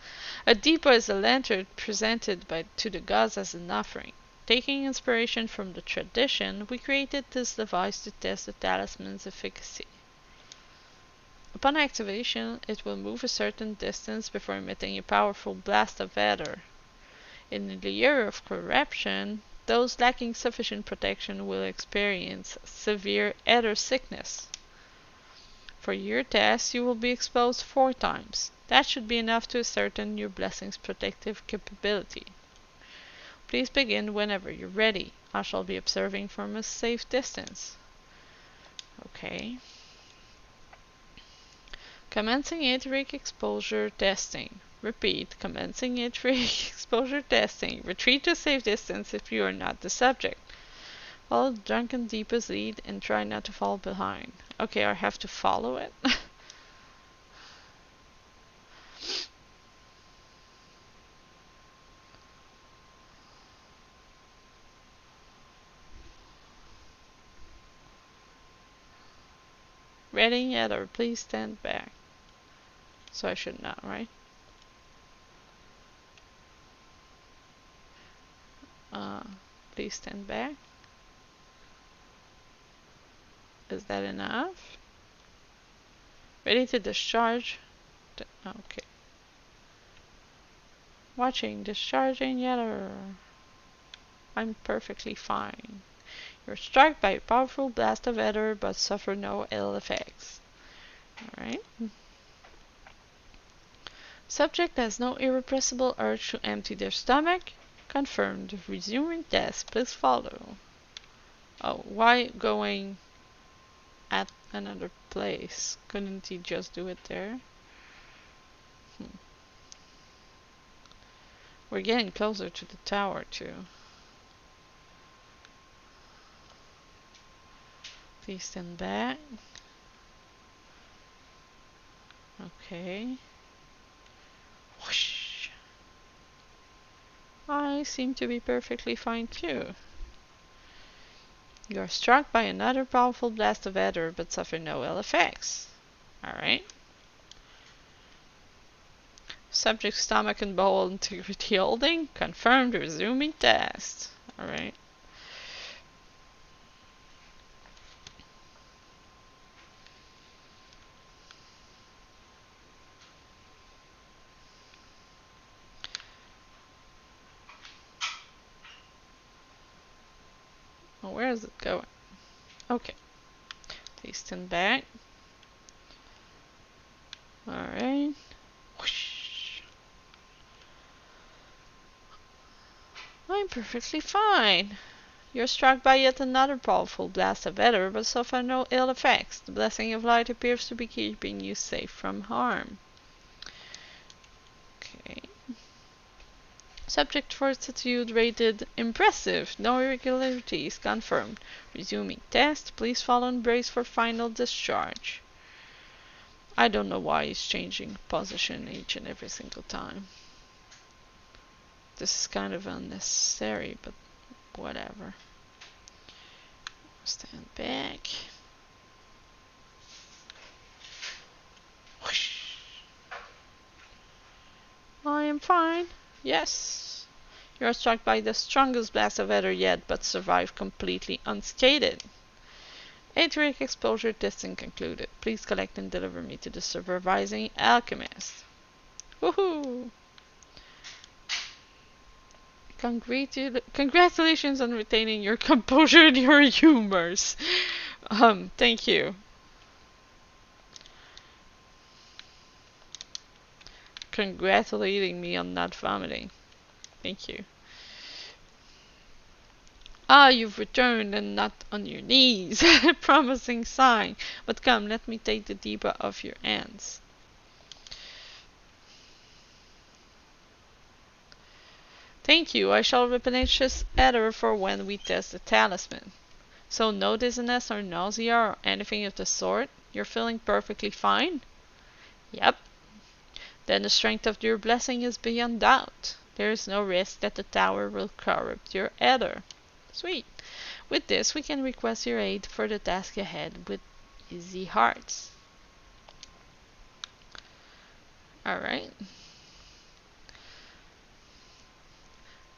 A Deepa is a lantern presented to the gods as an offering. Taking inspiration from the tradition, we created this device to test the talisman's efficacy. Upon activation, it will move a certain distance before emitting a powerful blast of ether. In the year of corruption, those lacking sufficient protection will experience severe ether sickness. For your test, you will be exposed 4 times. That should be enough to ascertain your blessing's protective capability. Please begin whenever you're ready. I shall be observing from a safe distance. Okay. Commencing etheric exposure testing. Repeat, commencing etheric exposure testing. Retreat to safe distance if you are not the subject. Follow the drunken Deepa's lead and try not to fall behind. Okay, I have to follow it. Ready yet, or please stand back. So I should not, right? Please stand back. Is that enough? Ready to discharge? Okay. Watching, discharging yet, or I'm perfectly fine. You're struck by a powerful blast of ether, but suffer no ill effects. Alright. Subject has no irrepressible urge to empty their stomach. Confirmed. Resuming test. Please follow. Oh, why going at another place? Couldn't he just do it there? We're getting closer to the tower, too. Please stand back. Okay. Whoosh. I seem to be perfectly fine, too. You are struck by another powerful blast of ether, but suffer no ill effects. Alright. Subject stomach and bowel integrity holding. Confirmed. Resuming test. Alright. Well, where is it going? Okay. Tasting back. Alright. Whoosh. I'm perfectly fine. You're struck by yet another powerful blast of ether, but so far no ill effects. The blessing of light appears to be keeping you safe from harm. Okay. Subject fortitude rated impressive. No irregularities confirmed. Resuming test. Please follow and brace for final discharge. I don't know why he's changing position each and every single time. This is kind of unnecessary, but whatever. Stand back. Whoosh. I am fine. Yes. You are struck by the strongest blast of ether yet, but survive completely unscathed. Etheric exposure testing concluded. Please collect and deliver me to the supervising alchemist. Woohoo! Congratulations on retaining your composure and your humors. Thank you. Congratulating me on not vomiting. Thank you. Ah, you've returned and not on your knees. Promising sign. But come, let me take the diva off your hands. Thank you. I shall replenish this ether for when we test the talisman. So no dizziness or nausea or anything of the sort? You're feeling perfectly fine? Yep. Then the strength of your blessing is beyond doubt. There is no risk that the tower will corrupt your ether. Sweet. With this, we can request your aid for the task ahead with easy hearts. Alright.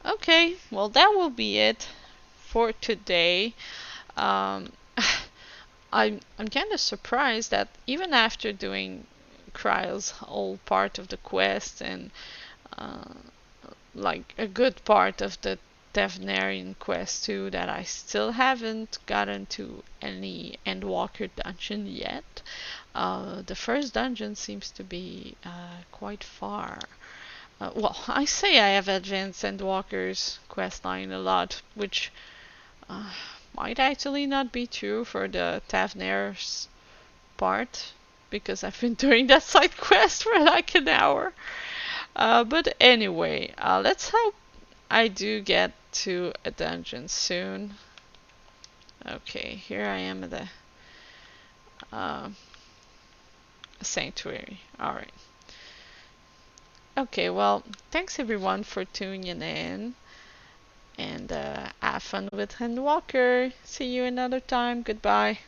Okay, well that will be it for today. I'm kind of surprised that even after doing Kryle's whole part of the quest and like a good part of the Thavnair quest too, that I still haven't gotten to any Endwalker dungeon yet. The first dungeon seems to be quite far. Well, I say I have advanced Endwalker's questline a lot, which might actually not be true for the Thavnair's part, because I've been doing that side quest for like an hour. But anyway, let's hope I do get to a dungeon soon. Okay, here I am at the sanctuary. Alright. Okay, well, thanks everyone for tuning in. And have fun with Endwalker. See you another time. Goodbye.